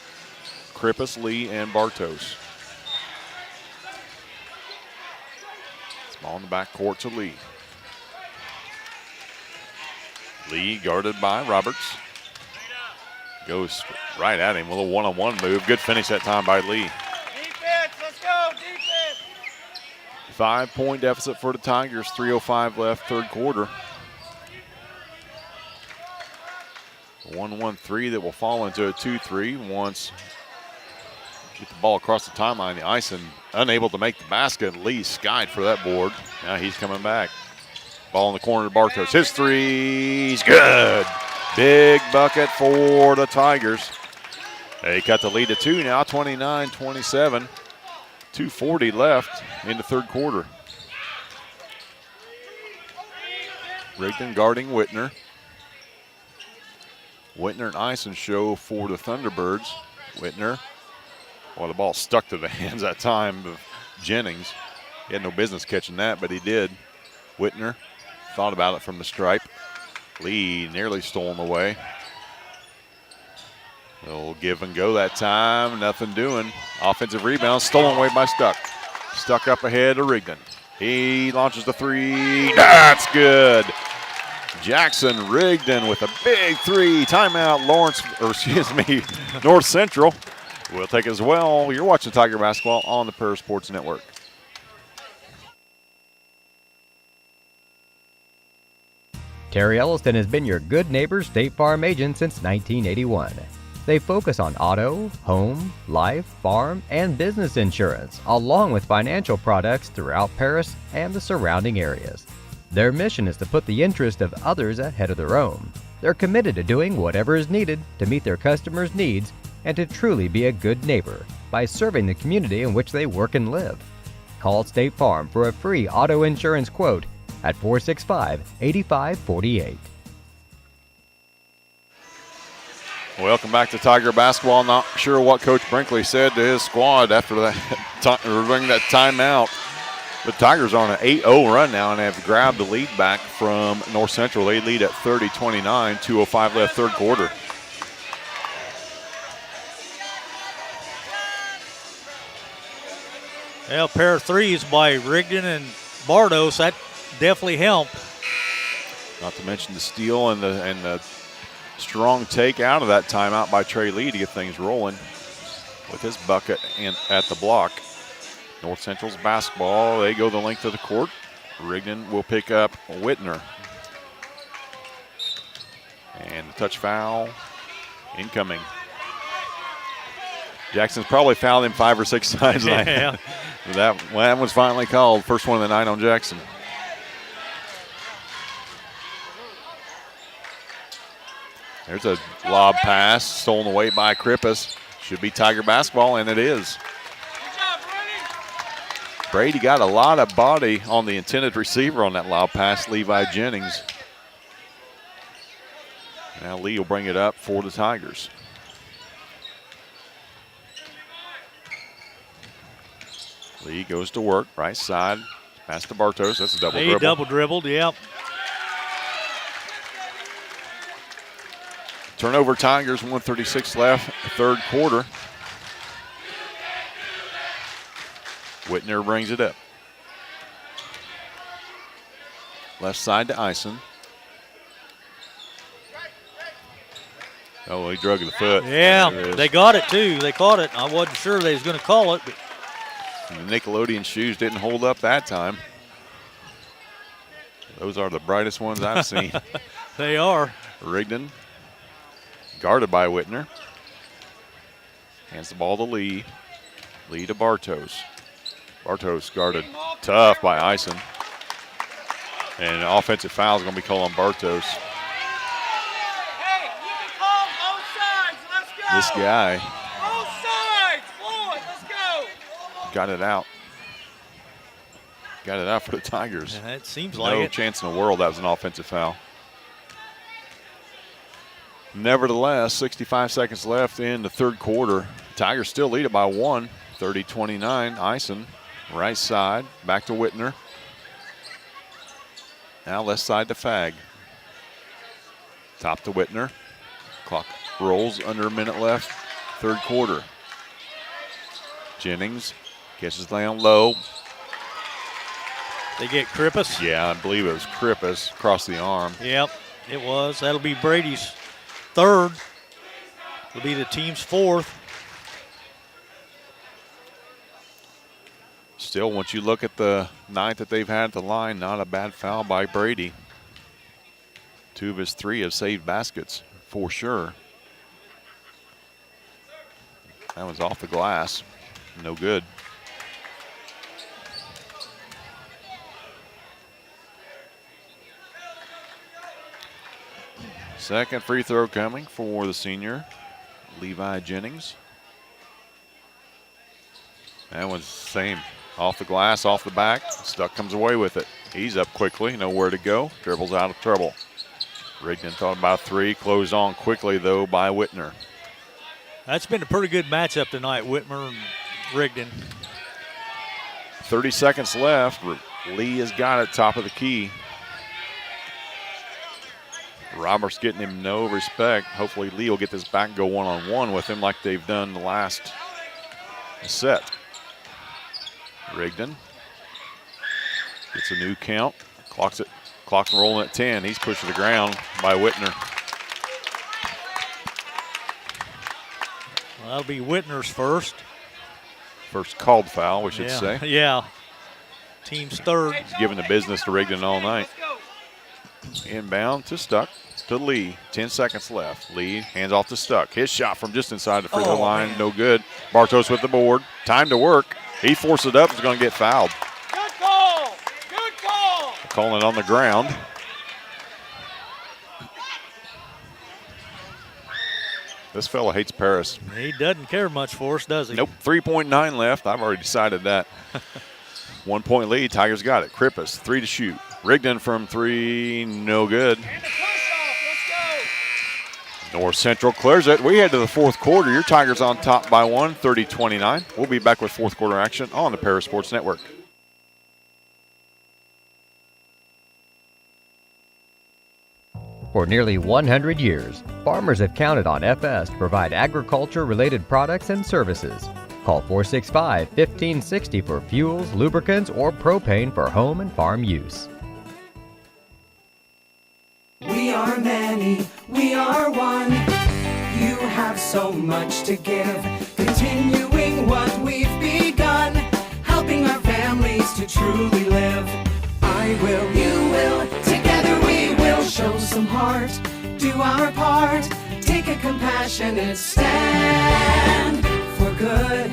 Grippus, Lee, and Bartos. It's ball in the backcourt to Lee. Lee guarded by Roberts. Goes right at him with a one-on-one move. Good finish that time by Lee. Defense, let's go, defense. 5-point deficit for the Tigers. 3:05 left, third quarter. 1-1-3 that will fall into a 2-3 once get the ball across the timeline. The Ison unable to make the basket. Lee skied for that board. Now he's coming back. Ball in the corner to Bartos. His three's good. Big bucket for the Tigers. They cut the lead to 2 now, 29-27. 2:40 left in the third quarter. Rigdon guarding Whitner. Whitner and Ison show for the Thunderbirds. Whitner, well, the ball stuck to the hands that time of Jennings. He had no business catching that, but he did. Whitner thought about it from the stripe. Lee nearly stolen away. They'll give and go that time, nothing doing. Offensive rebound, stolen away by Stuck. Stuck up ahead to Rigdon. He launches the three, that's good. Jackson Rigdon with a big three. Timeout, North Central. We'll take it as well. You're watching Tiger Basketball on the Prairie Sports Network. Terry Elliston has been your good neighbor State Farm agent since 1981. They focus on auto, home, life, farm, and business insurance, along with financial products throughout Paris and the surrounding areas. Their mission is to put the interest of others ahead of their own. They're committed to doing whatever is needed to meet their customers' needs and to truly be a good neighbor by serving the community in which they work and live. Call State Farm for a free auto insurance quote at 465-8548. Welcome back to Tiger Basketball. Not sure what Coach Brinkley said to his squad after that during that timeout. The Tigers are on an 8-0 run now and have grabbed the lead back from North Central. They lead at 30-29, 2:05 left third quarter. Well, pair of threes by Rigdon and Bartos. That definitely helped. Not to mention the steal and the strong take out of that timeout by Trey Lee to get things rolling with his bucket at the block. North Central's basketball. They go the length of the court. Rigdon will pick up Whitner. And the touch foul incoming. Jackson's probably fouled him 5 or 6 times tonight. Yeah. That was finally called. First one of the night on Jackson. There's a lob pass stolen away by Krippus. Should be Tiger basketball, and it is. Brady got a lot of body on the intended receiver on that lob pass, Levi Jennings. Now Lee will bring it up for the Tigers. Lee goes to work, right side, pass to Bartos. That's a double dribble. He double dribbled, yep. Turnover Tigers, 1:36 left, third quarter. Whitner brings it up. Left side to Ison. Oh, he drug the foot. Yeah, they got it too. They caught it. I wasn't sure they was going to call it, but the Nickelodeon shoes didn't hold up that time. Those are the brightest ones I've seen. they are. Rigdon, guarded by Whitner. Hands the ball to Lee. Lee to Bartos. Bartos guarded tough by Ison. And an offensive foul is going to be called on Bartos. Hey, you can call both sides. Let's go. This guy Both sides. Floyd, let's go. got it out. Got it out for the Tigers. Yeah, it seems like No it. chance in the world that was an offensive foul. Nevertheless, 65 seconds left in the third quarter. Tigers still lead it by 1, 30-29. Ison, right side, back to Whitner. Now left side to Fag. Top to Whitner. Clock rolls, under a minute left, third quarter. Jennings catches down low. They get Krippus. Yeah, I believe it was Krippus across the arm. Yep, it was. That'll be Brady's third. It'll be the team's fourth. Still, once you look at the night that they've had at the line, not a bad foul by Brady. 2 of his 3 have saved baskets for sure. That was off the glass. No good. Second free throw coming for the senior, Levi Jennings. That one's the same. Off the glass, off the back. Stuck comes away with it. He's up quickly, nowhere to go. Dribbles out of trouble. Rigdon thought about three. Closed on quickly, though, by Whitner. That's been a pretty good matchup tonight, Whitmer and Rigdon. 30 seconds left. Lee has got it, top of the key. Roberts getting him no respect. Hopefully Lee will get this back and go one-on-one with him like they've done the last set. Rigdon gets a new count. Clock's rolling at 10. He's pushed to the ground by Whitner. Well, that'll be Whitner's first. First called foul, we should say. Yeah. Team's third. He's given the business to Rigdon all night. Inbound to Stuck to Lee. 10 seconds left. Lee hands off to Stuck. His shot from just inside the free throw line, no good. Bartos with the board. Time to work. He forced it up. He's going to get fouled. Good call. Good call. Calling it on the ground. This fella hates Paris. He doesn't care much for us, does he? Nope. 3.9 left. I've already decided that. 1 point lead. Tigers got it. Krippus, 3 to shoot. Rigdon from 3, no good. And the push-off. Let's go. North Central clears it. We head to the fourth quarter. Your Tigers on top by 1, 30-29. We'll be back with fourth quarter action on the Paris Sports Network. For nearly 100 years, farmers have counted on FS to provide agriculture-related products and services. Call 465-1560 for fuels, lubricants, or propane for home and farm use. We are many, we are one. You have so much to give, continuing what we've begun, helping our families to truly live. I will, you will, together we will show some heart, do our part, take a compassionate stand for good,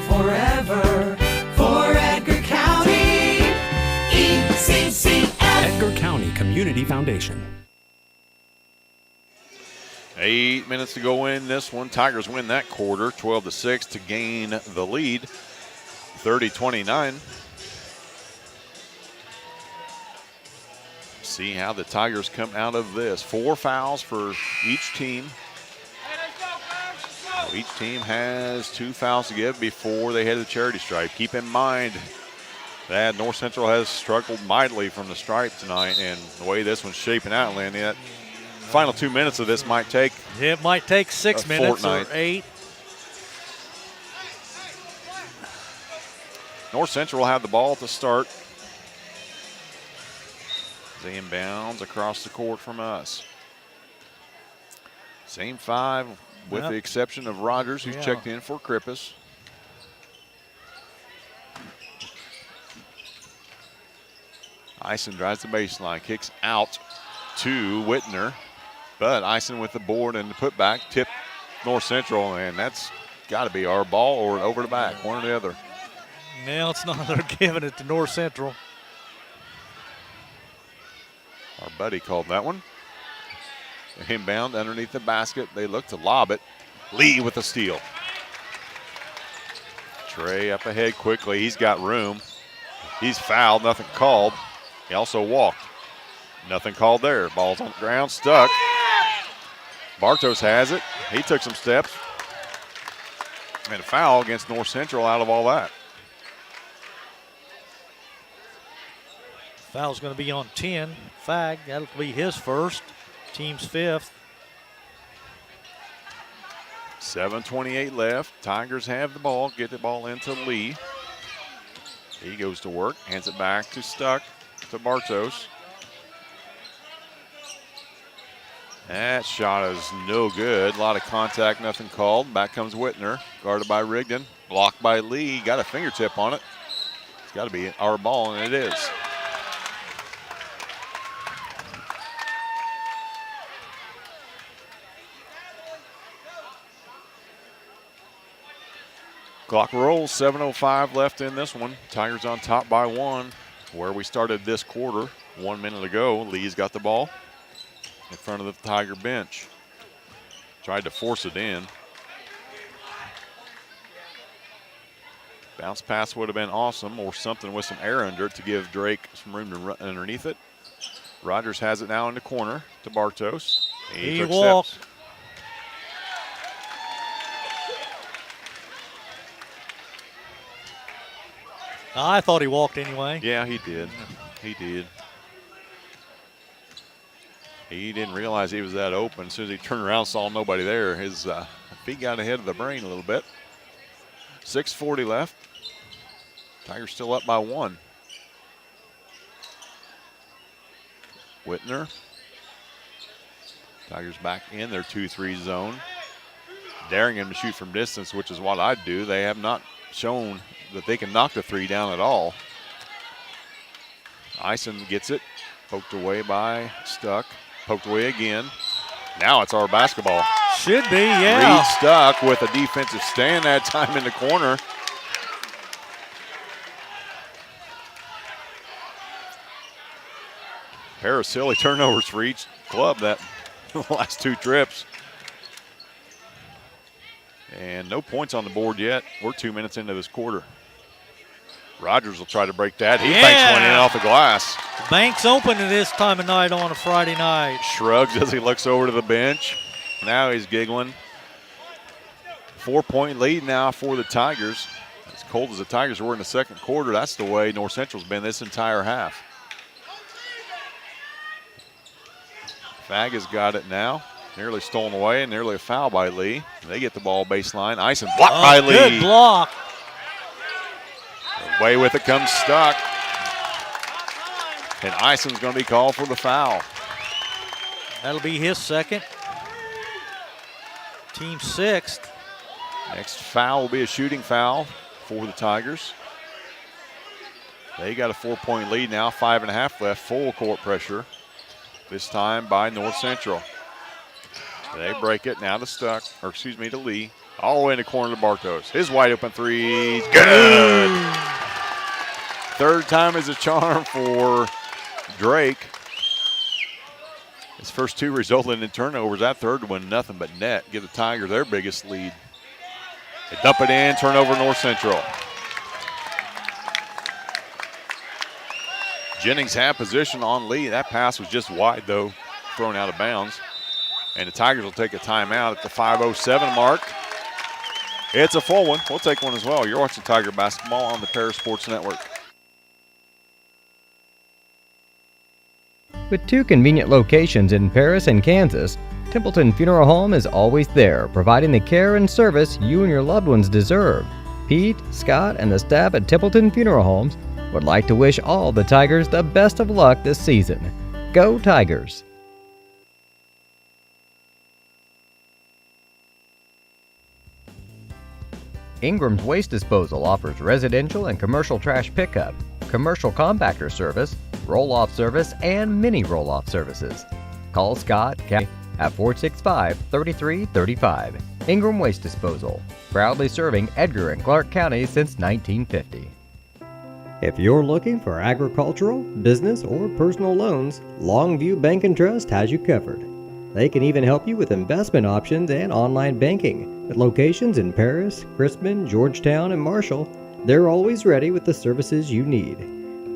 forever, for Edgar County, ECCF. Edgar County Community Foundation. 8 minutes to go in this one. Tigers win that quarter, 12-6 to gain the lead, 30-29. See how the Tigers come out of this. 4 fouls for each team. Hey, let's go, Paris. Let's go. Each team has 2 fouls to give before they head to the charity stripe. Keep in mind that North Central has struggled mightily from the stripe tonight, and the way this one's shaping out, Landy, that final 2 minutes of this might take It might take 6 minutes fortnight. or 8. North Central will have the ball to start. They inbounds across the court from us. Same 5 with Yep. the exception of Rogers, who's Yeah. checked in for Krippus. Ison drives the baseline, kicks out to Whitner, but Ison with the board and the putback, tip North Central, and that's got to be our ball or over the back, one or the other. Now it's not. They're giving it to North Central. Our buddy called that one. Inbound underneath the basket. They look to lob it. Lee with the steal. Trey up ahead quickly. He's got room. He's fouled. Nothing called. He also walked. Nothing called there. Ball's on the ground. Stuck. Bartos has it. He took some steps. And a foul against North Central out of all that. Foul's going to be on 10. Fag, that'll be his first. Team's 5th. 7:28 left. Tigers have the ball. Get the ball into Lee. He goes to work. Hands it back to Stuck to Bartos. That shot is no good. A lot of contact, nothing called. Back comes Whitner. Guarded by Rigdon. Blocked by Lee. Got a fingertip on it. It's got to be our ball, and it is. Clock rolls, 7:05 left in this one. Tigers on top by 1. Where we started this quarter 1 minute ago. Lee's got the ball in front of the Tiger bench. Tried to force it in. Bounce pass would have been awesome, or something with some air under it to give Drake some room to run underneath it. Rogers has it now in the corner to Bartos. He took walked. steps. I thought he walked anyway. Yeah, he did. He did. He didn't realize he was that open. As soon as he turned around, saw nobody there. His feet got ahead of the brain a little bit. 6:40 left. Tigers still up by 1. Whitner. Tigers back in their 2-3 zone. Daring him to shoot from distance, which is what I'd do. They have not shown that they can knock the 3 down at all. Ison gets it. Poked away by Stuck. Poked away again. Now it's our basketball. Should be, yeah. Reed Stuck with a defensive stand that time in the corner. Pair of silly turnovers for each club that last 2 trips. And no points on the board yet. We're 2 minutes into this quarter. Rogers will try to break that. He banks one in off the glass. Bank's open at this time of night on a Friday night. Shrugs as he looks over to the bench. Now he's giggling. 4-point lead now for the Tigers. As cold as the Tigers were in the second quarter, that's the way North Central's been this entire half. Faga's got it now. Nearly stolen away and nearly a foul by Lee. They get the ball baseline. Ison blocked by Lee. Good block. Away with it comes Stuck. And Ison's going to be called for the foul. That'll be his second. Team 6th. Next foul will be a shooting foul for the Tigers. They got a 4-point lead now, 5.5 left, full court pressure. This time by North Central. They break it now to Stuck, or excuse me, to Lee. All the way in the corner to Bartos. His wide open three's good. Third time is a charm for Drake. His first 2 resulted in turnovers. That third one, nothing but net. Give the Tigers their biggest lead. They dump it in, turnover North Central. Jennings had position on Lee. That pass was just wide, though, thrown out of bounds. And the Tigers will take a timeout at the 5:07 mark. It's a full one. We'll take one as well. You're watching Tiger basketball on the Paris Sports Network. With 2 convenient locations in Paris and Kansas, Templeton Funeral Home is always there, providing the care and service you and your loved ones deserve. Pete, Scott, and the staff at Templeton Funeral Homes would like to wish all the Tigers the best of luck this season. Go Tigers! Ingram's Waste Disposal offers residential and commercial trash pickup, commercial compactor service, roll-off service, and mini roll-off services. Call Scott at 465-3335. Ingram Waste Disposal, proudly serving Edgar and Clark County since 1950. If you're looking for agricultural, business, or personal loans, Longview Bank and Trust has you covered. They can even help you with investment options and online banking. With locations in Paris, Crispin, Georgetown, and Marshall, they're always ready with the services you need.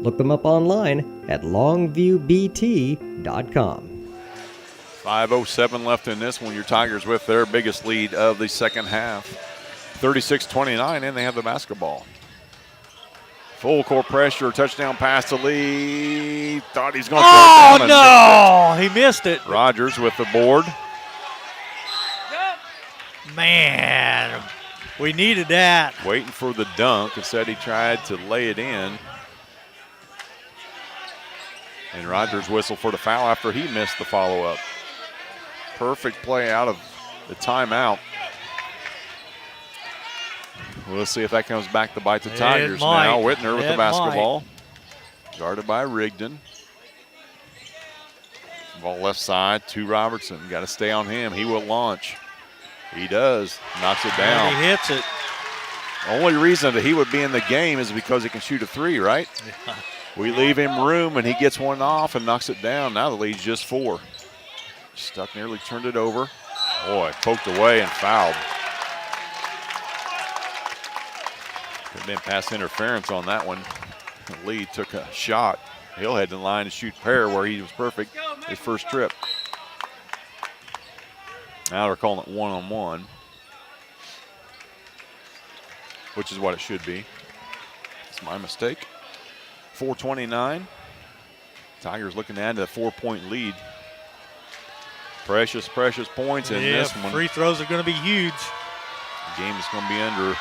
Look them up online at longviewbt.com. 5:07 left in this one. Your Tigers with their biggest lead of the second half. 36-29, and they have the basketball. Full court pressure, touchdown pass to Lee. Thought he's going to throw it down. Oh, no! He missed it. Rogers with the board. Man, we needed that. Waiting for the dunk. Instead, he tried to lay it in. And Rogers whistled for the foul after he missed the follow-up. Perfect play out of the timeout. We'll see if that comes back to bite the Tigers now. Whitner with the basketball. Guarded by Rigdon. Ball left side to Robertson. Got to stay on him. He will launch. He does. Knocks it down. And he hits it. The only reason that he would be in the game is because he can shoot a three, right? Yeah. We leave him room, and he gets one off and knocks it down. Now the lead's just 4. Stuck nearly turned it over. Boy, poked away and fouled. Could have been pass interference on that one. Lee took a shot. He'll head to the line to shoot pair where he was perfect his first trip. Now they're calling it one-on-one, which is what it should be. It's my mistake. 4:29. Tigers looking to add to a 4-point lead. Precious points in this one. Free throws are going to be huge. The game is going to be under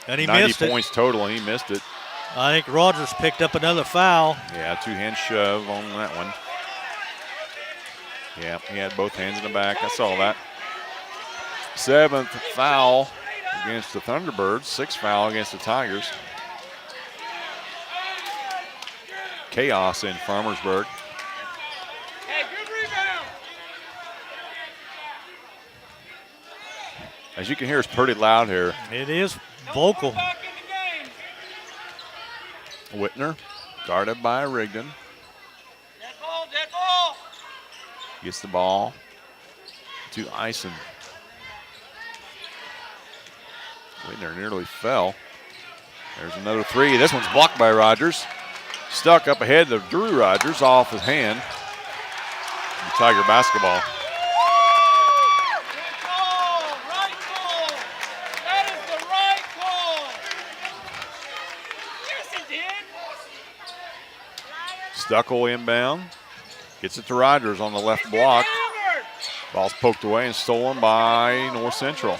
and he 90 missed points total, and he missed it. I think Rogers picked up another foul. Yeah, 2-hand shove on that one. Yeah, he had both hands in the back. I saw that. 7th foul against the Thunderbirds. 6th foul against the Tigers. Chaos in Farmersburg. Hey, good rebound. As you can hear, it's pretty loud here. It is vocal. Back in the game. Whitner, guarded by Rigdon. Dead ball, dead ball. Gets the ball to Eisen. Whitner nearly fell. There's another three. This one's blocked by Rogers. Stuck up ahead of Drew Rogers off his hand. Tiger basketball. Good call, right call. That is the right call. Yes, it did. Stucco inbound. Gets it to Rogers on the left block. Hammered. Ball's poked away and stolen by North Central.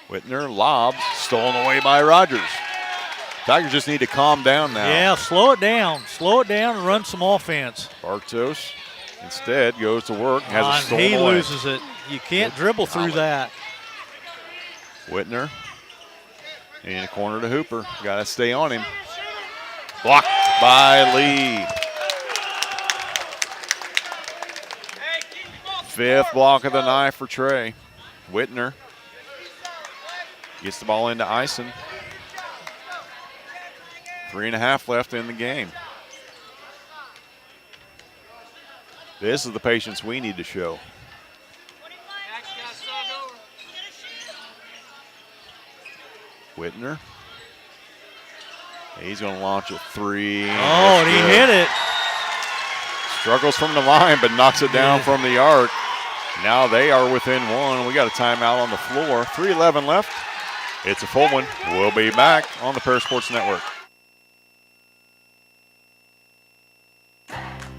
Whitner lobs, stolen away by Rogers. Tigers just need to calm down now. Yeah, slow it down. Slow it down and run some offense. Bartos instead goes to work, has it And stolen he away. loses it. You can't dribble through that. Whitner in the corner to Hooper. Got to stay on him. Blocked by Lee. Hey, keep him off the 5th board. block of the night for Trey. Whitner gets the ball into Eisen. 3.5 left in the game. This is the patience we need to show. Max got subbed over. Whitner. He's going to launch a three. Oh, and he hit it. Struggles from the line, but knocks it down from the arc. Now they are within 1. We got a timeout on the floor. 3:11 left. It's a full one. We'll be back on the Parasports Network.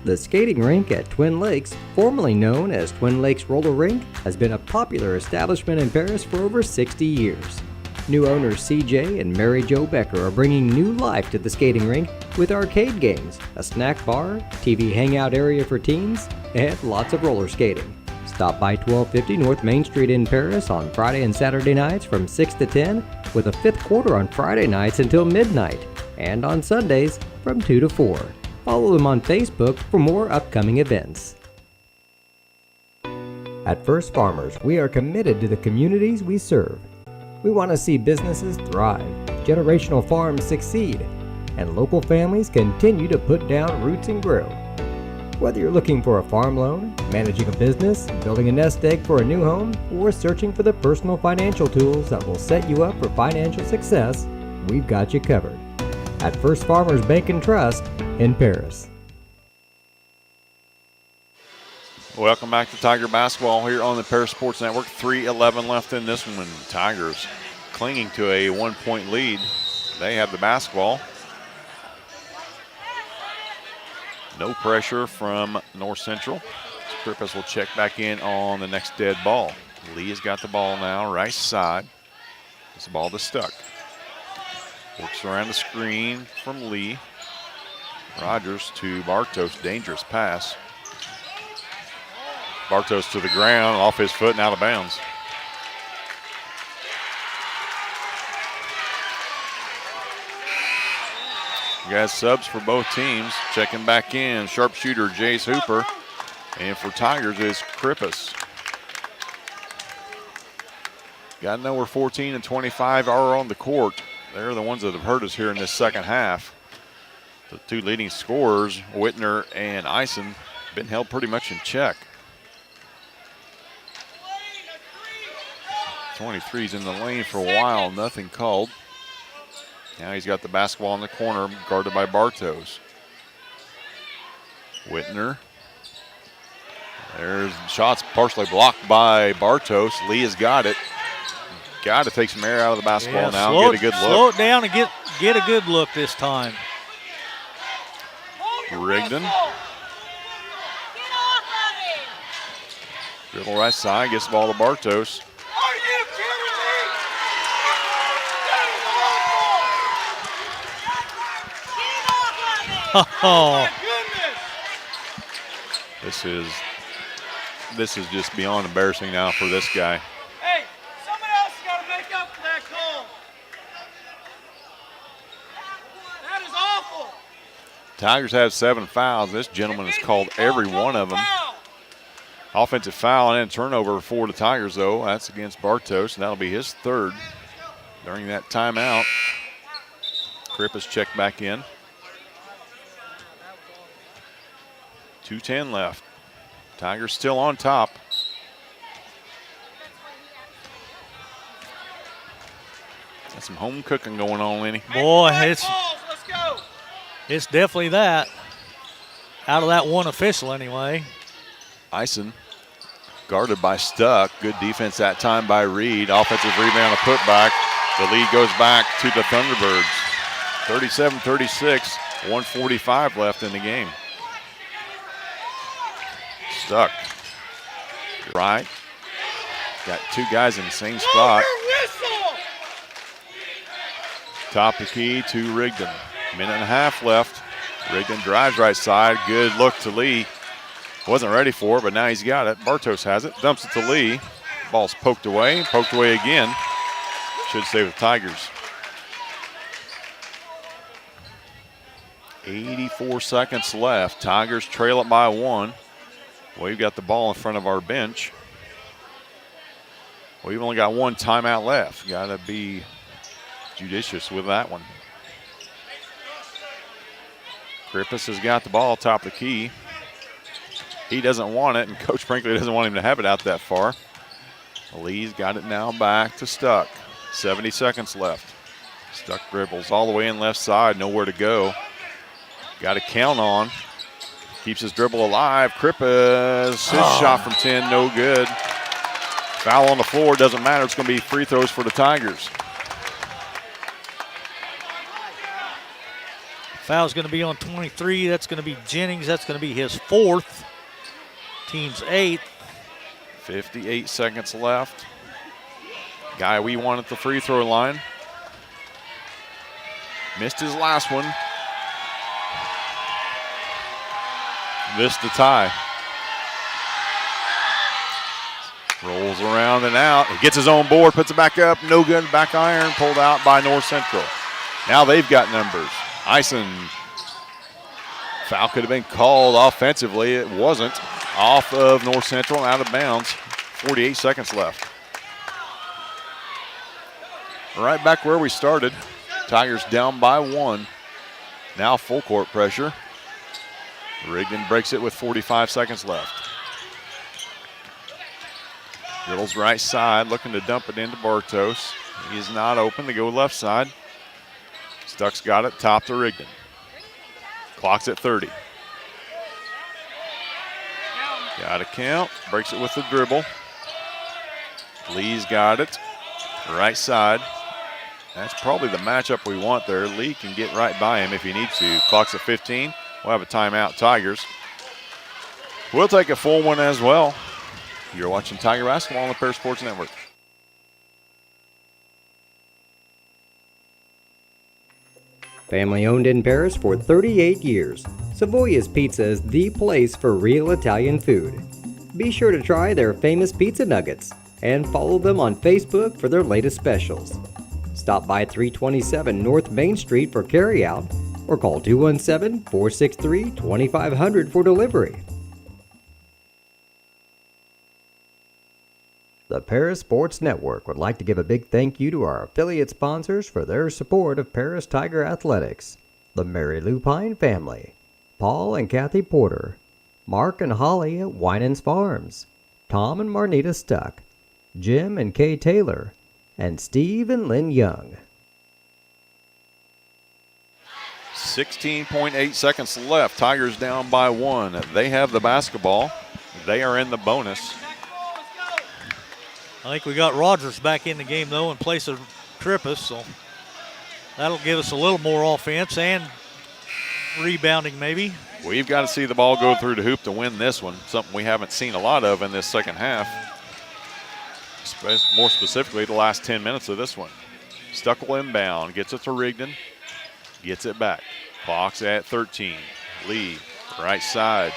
The skating rink at Twin Lakes, formerly known as Twin Lakes Roller Rink, has been a popular establishment in Paris for over 60 years. New owners CJ and Mary Jo Becker are bringing new life to the skating rink with arcade games, a snack bar, TV hangout area for teens, and lots of roller skating. Stop by 1250 North Main Street in Paris on Friday and Saturday nights from 6 to 10, with a 5th quarter on Friday nights until midnight, and on Sundays from 2 to 4. Follow them on Facebook for more upcoming events. At First Farmers, we are committed to the communities we serve. We want to see businesses thrive, generational farms succeed, and local families continue to put down roots and grow. Whether you're looking for a farm loan, managing a business, building a nest egg for a new home, or searching for the personal financial tools that will set you up for financial success, we've got you covered. At First Farmers Bank and Trust in Paris. Welcome back to Tiger Basketball here on the Parasports Network. 3:11 left in this one. Tigers clinging to a 1-point lead. They have the basketball. No pressure from North Central. Krippus will check back in on the next dead ball. Lee has got the ball now, right side. It's the ball to Stuck. Works around the screen from Lee. Rogers to Bartos, dangerous pass. Bartos to the ground, off his foot and out of bounds. You got subs for both teams. Checking back in, sharpshooter Jace Hooper. And for Tigers is Krippus. Got to know where 14 and 25 are on the court. They're the ones that have hurt us here in this second half. The two leading scorers, Whitner and Eisen, been held pretty much in check. 23's in the lane for a while, nothing called. Now he's got the basketball in the corner, guarded by Bartos. Whitner. There's shots partially blocked by Bartos. Lee has got it. Got to take some air out of the basketball now and get a good look. Slow it down and get a good look this time. Rigdon. Dribble right side, gets the ball to Bartos. Are you kidding me? Get off of me! Oh, Goodness! This is just beyond embarrassing now for this guy. Hey, someone else has got to make up for that call. That is awful. Tigers have 7 fouls. This gentleman has called every one of them. Foul. Offensive foul and turnover for the Tigers, though. That's against Bartos, and that'll be his third during that timeout. Krippa's checked back in. 2:10 left. Tigers still on top. Got some home cooking going on, Lenny. boy, Let's go. it's definitely that. Out of that one official, anyway. Eisen guarded by Stuck. Good defense that time by Reed. Offensive rebound, a putback. The lead goes back to the Thunderbirds. 37-36, 1:45 left in the game. Stuck. Right. Got two guys in the same spot. Whistle. Top of the key to Rigdon. Minute and a half left. Rigdon drives right side. Good look to Lee. Wasn't ready for it, but now he's got it. Bartos has it. Dumps it to Lee. Ball's poked away again. Should stay with Tigers. 84 seconds left. Tigers trail it by 1. We've got the ball in front of our bench. We've only got 1 timeout left. Got to be judicious with that one. Griffiths has got the ball top of the key. He doesn't want it, and Coach Brinkley doesn't want him to have it out that far. Lee's got it now back to Stuck. 70 seconds left. Stuck dribbles all the way in left side, nowhere to go. Got to count on. Keeps his dribble alive. Krippa's his shot from 10, no good. Foul on the floor, doesn't matter. It's going to be free throws for the Tigers. Foul's going to be on 23. That's going to be Jennings. That's going to be his 4th. Team's 8th. 58 seconds left. Guy we want at the free throw line. Missed his last one. Missed the tie. Rolls around and out. He gets his own board, puts it back up. No good. Back iron pulled out by North Central. Now they've got numbers. Eisen. Foul could have been called offensively. It wasn't. Off of North Central, out of bounds. 48 seconds left. Right back where we started. Tigers down by 1. Now full court pressure. Rigdon breaks it with 45 seconds left. Dribbles right side, looking to dump it into Bartos. He's not open. They go left side. Stuck's got it, top to Rigdon. Clock's at 30. Got to count. Breaks it with the dribble. Lee's got it. Right side. That's probably the matchup we want there. Lee can get right by him if he needs to. Clock's at 15. We'll have a timeout, Tigers. We'll take a full one as well. You're watching Tiger Basketball on the Pair Sports Network. Family owned in Paris for 38 years, Savoya's Pizza is the place for real Italian food. Be sure to try their famous pizza nuggets and follow them on Facebook for their latest specials. Stop by 327 North Main Street for carryout or call 217-463-2500 for delivery. The Paris Sports Network would like to give a big thank you to our affiliate sponsors for their support of Paris Tiger Athletics. The Mary Lou Pine family, Paul and Kathy Porter, Mark and Holly at Winans Farms, Tom and Marnita Stuck, Jim and Kay Taylor, and Steve and Lynn Young. 16.8 seconds left. Tigers down by 1. They have the basketball. They are in the bonus. I think we got Rogers back in the game, though, in place of Trippus, so that'll give us a little more offense and rebounding maybe. We've got to see the ball go through the hoop to win this one, something we haven't seen a lot of in this second half, more specifically the last 10 minutes of this one. Stuckel inbound, gets it to Rigdon, gets it back. Clock's at 13. Lee, right side.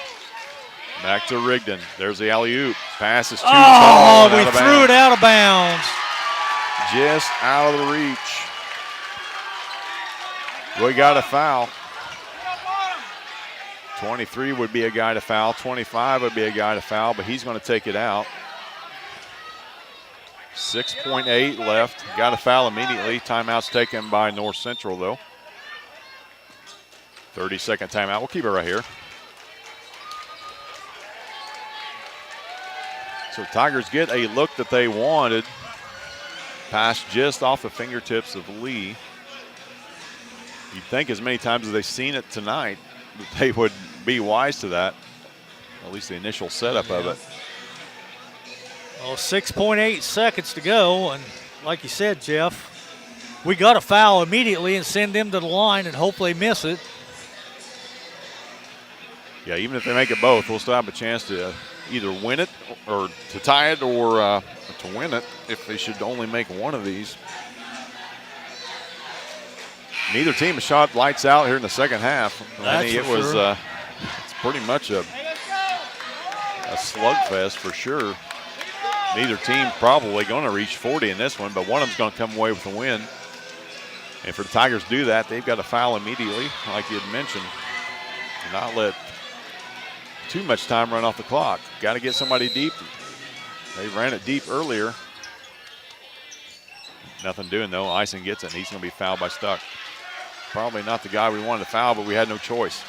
Back to Rigdon. There's the alley-oop. Pass is too tall. Oh, we threw it out of bounds. Just out of the reach. We got a foul. 23 would be a guy to foul. 25 would be a guy to foul, but he's going to take it out. 6.8 left. Got a foul immediately. Timeout's taken by North Central, though. 30-second timeout. We'll keep it right here. So Tigers get a look that they wanted. Pass just off the fingertips of Lee. You'd think as many times as they've seen it tonight that they would be wise to that, at least the initial setup of it. Well, 6.8 seconds to go, and like you said, Jeff, we got a foul immediately and send them to the line and hope they miss it. Yeah, even if they make it both, we'll still have a chance to either win it or to tie it or to win it if they should only make one of these. Neither team has shot lights out here in the second half. It's pretty much a slugfest for sure. Neither team probably going to reach 40 in this one, but one of them's going to come away with a win. And for the Tigers to do that, they've got to foul immediately, like you had mentioned, and not let too much time run off the clock. Got to get somebody deep. They ran it deep earlier. Nothing doing, though. Ison gets it, and he's going to be fouled by Stuck. Probably not the guy we wanted to foul, but we had no choice.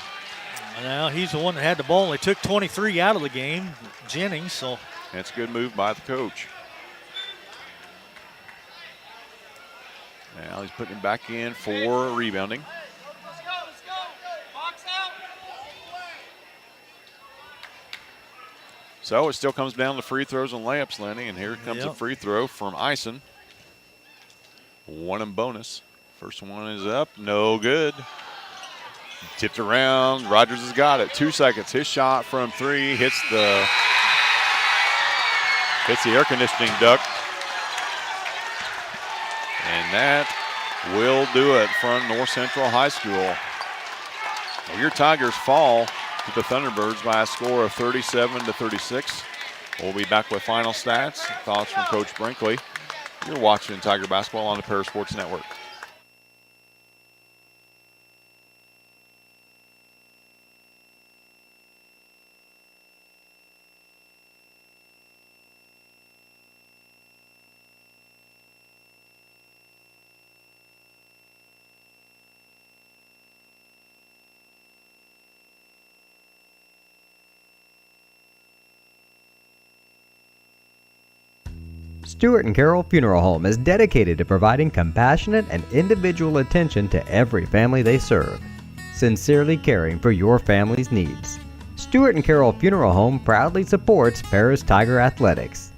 Now he's the one that had the ball. They took 23 out of the game, Jennings. So that's a good move by the coach. Now he's putting him back in for rebounding. Let's go. Box out. So it still comes down to free throws and layups, Lenny, and here comes a free throw from Ison. One in bonus. First one is up, no good. Tipped around, Rogers has got it. 2 seconds, his shot from three hits the air conditioning duct. And that will do it from North Central High School. Well, your Tigers fall to the Thunderbirds by a score of 37-36. We'll be back with final stats, thoughts from Coach Brinkley. You're watching Tiger Basketball on the Paris Sports Network. Stewart and Carroll Funeral Home is dedicated to providing compassionate and individual attention to every family they serve, sincerely caring for your family's needs. Stewart and Carroll Funeral Home proudly supports Paris Tiger Athletics.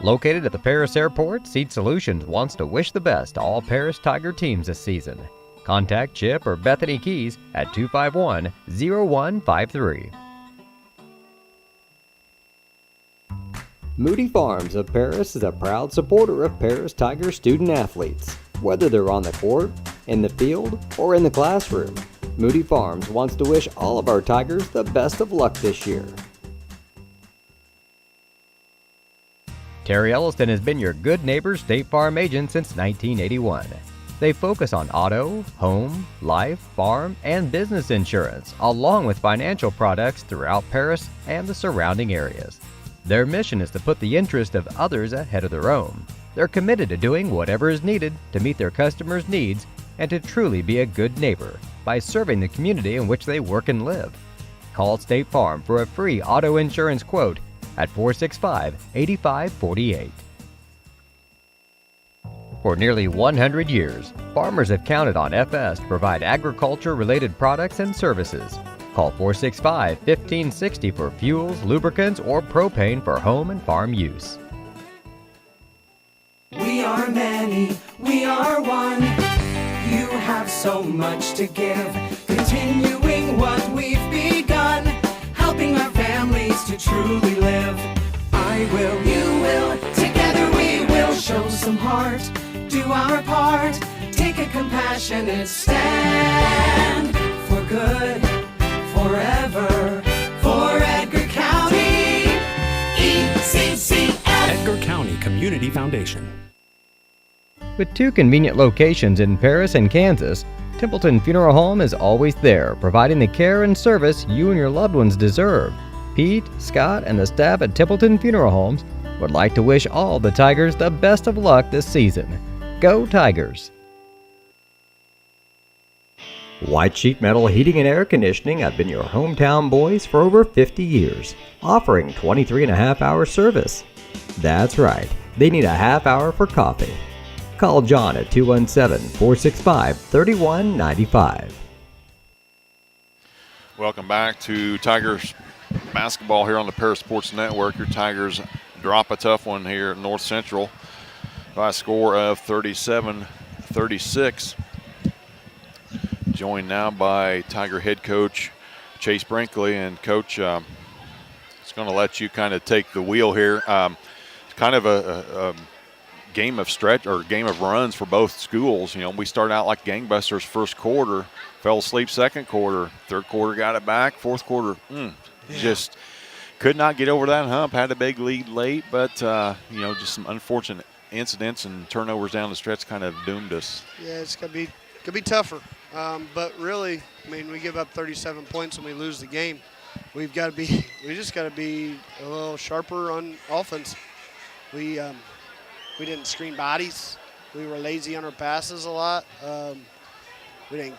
Located at the Paris Airport, Seat Solutions wants to wish the best to all Paris Tiger teams this season. Contact Chip or Bethany Keys at 251-0153. Moody Farms of Paris is a proud supporter of Paris Tiger student athletes. Whether they're on the court, in the field, or in the classroom, Moody Farms wants to wish all of our Tigers the best of luck this year. Terry Elliston has been your good neighbor State Farm agent since 1981. They focus on auto, home, life, farm, and business insurance, along with financial products throughout Paris and the surrounding areas. Their mission is to put the interest of others ahead of their own. They're committed to doing whatever is needed to meet their customers' needs and to truly be a good neighbor by serving the community in which they work and live. Call State Farm for a free auto insurance quote at 465-8548. For nearly 100 years, farmers have counted on FS to provide agriculture-related products and services. Call 465-1560 for fuels, lubricants, or propane for home and farm use. We are many, we are one. You have so much to give, continuing what we've begun, helping our families to truly live. I will, you will, together we will show some heart, do our part, take a compassionate stand for good, forever, for Edgar County, ECCF. Edgar County Community Foundation. With 2 convenient locations in Paris and Kansas, Templeton Funeral Home is always there, providing the care and service you and your loved ones deserve. Pete, Scott, and the staff at Templeton Funeral Homes would like to wish all the Tigers the best of luck this season. Go Tigers! White Sheet Metal Heating and Air Conditioning have been your hometown boys for over 50 years, offering 23.5-hour service. That's right, they need a half hour for coffee. Call John at 217-465-3195. Welcome back to Tigers basketball here on the Paris Sports Network. Your Tigers drop a tough one here at North Central by a score of 37-36. Joined now by Tiger head coach Chase Brinkley. And Coach, it's going to let you kind of take the wheel here. It's kind of a game of stretch or game of runs for both schools. You know, we started out like gangbusters first quarter, fell asleep second quarter, third quarter got it back, fourth quarter just could not get over that hump. Had a big lead late, but you know, just some unfortunate incidents and turnovers down the stretch kind of doomed us. Yeah, it's gonna be tougher. But really, I mean, we give up 37 points and we lose the game. We just got to be a little sharper on offense. We didn't screen bodies. We were lazy on our passes a lot. We didn't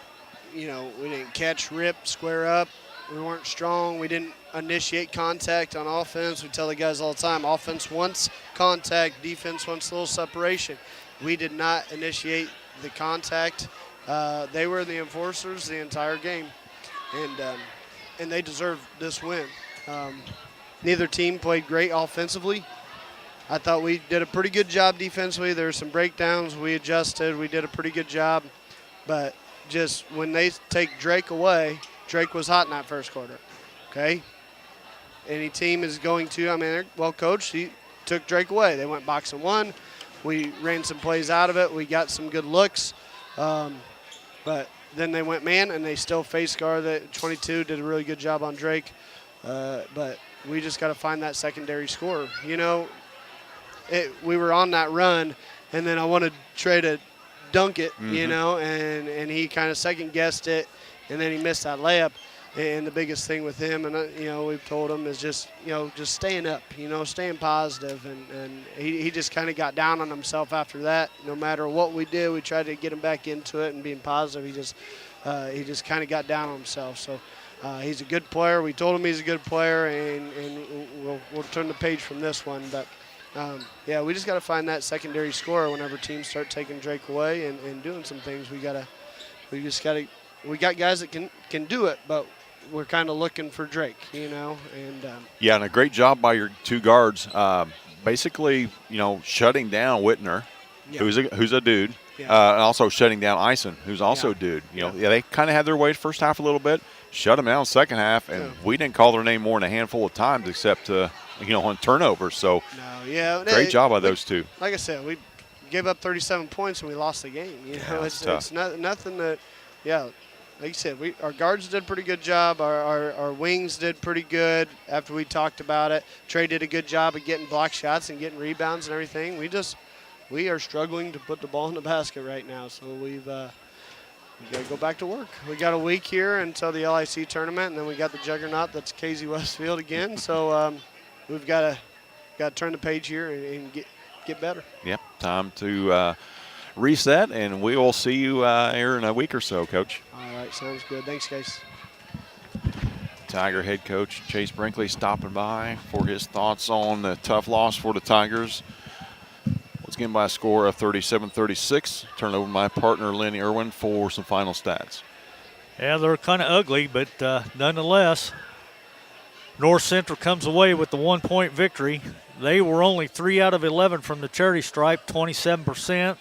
catch, rip, square up. We weren't strong. We didn't initiate contact on offense. We tell the guys all the time, offense wants contact, defense wants a little separation. We did not initiate the contact. They were the enforcers the entire game, and they deserved this win. Neither team played great offensively. I thought we did a pretty good job defensively. There were some breakdowns. We adjusted. We did a pretty good job. But just when they take Drake away, Drake was hot in that first quarter, okay? Any team is going to, I mean, they're well coached. He took Drake away. They went box and one. We ran some plays out of it. We got some good looks. But then they went man, and they still face guard. That 22 did a really good job on Drake. But we just got to find that secondary scorer. You know, we were on that run, and then I wanted Trey to dunk it, you know, and he kind of second-guessed it, and then he missed that layup. And the biggest thing with him, and, you know, we've told him is just, you know, just staying up, you know, staying positive. And he just kind of got down on himself after that. No matter what we did, we tried to get him back into it and being positive. He just kind of got down on himself. So he's a good player. We told him he's a good player, and we'll turn the page from this one. But, yeah, we just got to find that secondary scorer whenever teams start taking Drake away and doing some things. We got guys that can do it, but we're kind of looking for Drake, you know. And yeah, and a great job by your two guards. Basically, you know, shutting down Whitner, who's a dude, and also shutting down Eisen, who's also a dude. You know, they kind of had their way first half a little bit, shut them down second half, and we didn't call their name more than a handful of times except, you know, on turnovers. So, great job by those two. Like I said, we gave up 37 points and we lost the game. You know, it's nothing that, like you said, our guards did a pretty good job. Our wings did pretty good after we talked about it. Trey did a good job of getting block shots and getting rebounds and everything. We just we are struggling to put the ball in the basket right now. So we've got to go back to work. We got a week here until the LIC tournament, and then we got the juggernaut that's KZ Westfield again. So we've got to turn the page here and get better. Yep, time to reset, and we will see you here in a week or so, Coach. All right, sounds good. Thanks, guys. Tiger head coach Chase Brinkley stopping by for his thoughts on the tough loss for the Tigers. Let's get by a score of 37-36. Turn over to my partner Lenny Irwin for some final stats. Yeah, they're kind of ugly, but nonetheless, North Central comes away with the 1-point victory. They were only 3 out of 11 from the charity stripe, 27%.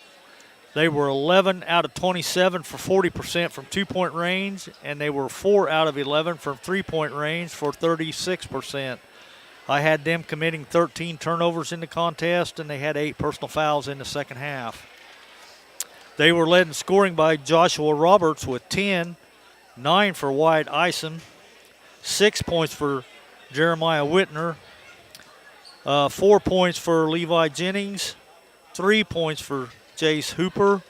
They were 11 out of 27 for 40% from 2-point range, and they were 4 out of 11 from 3-point range for 36%. I had them committing 13 turnovers in the contest, and they had 8 personal fouls in the second half. They were led in scoring by Joshua Roberts with 10, 9 for Wyatt Eisen, 6 points for Jeremiah Whitner, 4 points for Levi Jennings, 3 points for Jace Hooper,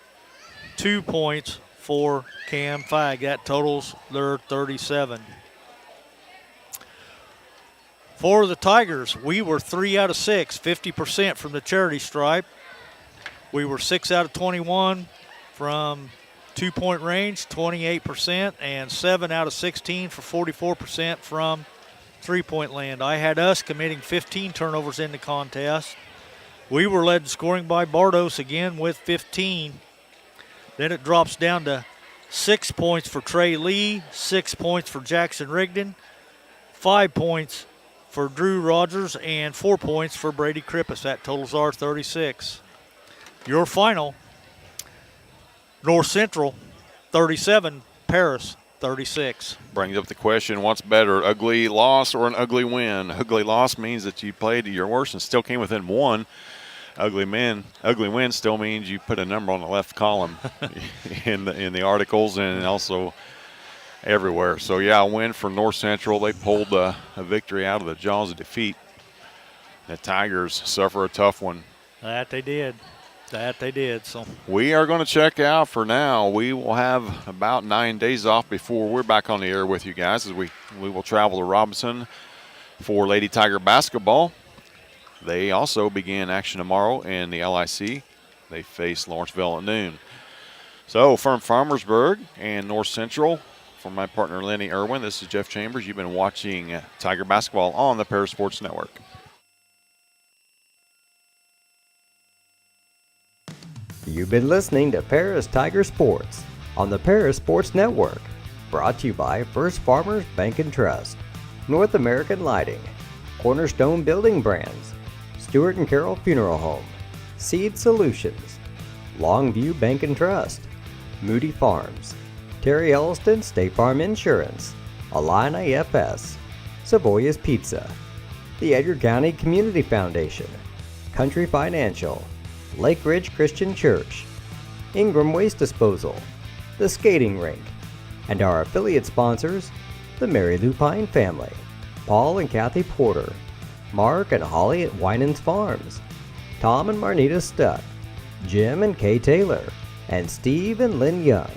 2 points for Cam Fagg. That totals their 37. For the Tigers, we were 3 out of 6, 50% from the charity stripe. We were 6 out of 21 from 2-point range, 28%, and 7 out of 16 for 44% from 3-point land. I had us committing 15 turnovers in the contest. We were led in scoring by Bardos again with 15. Then it drops down to 6 points for Trey Lee, 6 points for Jackson Rigdon, 5 points for Drew Rogers, and 4 points for Brady Krippus. That totals our 36. Your final, North Central 37, Paris 36. Brings up the question, what's better, ugly loss or an ugly win? Ugly loss means that you played to your worst and still came within 1. Ugly win still means you put a number on the left column in the articles and also everywhere. So, yeah, a win for North Central. They pulled a victory out of the jaws of defeat. The Tigers suffer a tough one. That they did. So we are going to check out for now. We will have about 9 days off before we're back on the air with you guys as we will travel to Robinson for Lady Tiger basketball. They also begin action tomorrow in the LIC. They face Lawrenceville at noon. So from Farmersburg and North Central, for my partner Lenny Irwin, this is Jeff Chambers. You've been watching Tiger basketball on the Paris Sports Network. You've been listening to Paris Tiger Sports on the Paris Sports Network. Brought to you by First Farmers Bank and Trust, North American Lighting, Cornerstone Building Brands, Stewart & Carroll Funeral Home, Seed Solutions, Longview Bank and Trust, Moody Farms, Terry Elliston State Farm Insurance, Illini FS, Savoya's Pizza, the Edgar County Community Foundation, Country Financial, Lake Ridge Christian Church, Ingram Waste Disposal, the Skating Rink, and our affiliate sponsors, the Mary Lou Pine family, Paul and Kathy Porter, Mark and Holly at Winans Farms, Tom and Marnita Stuck, Jim and Kay Taylor, and Steve and Lynn Young.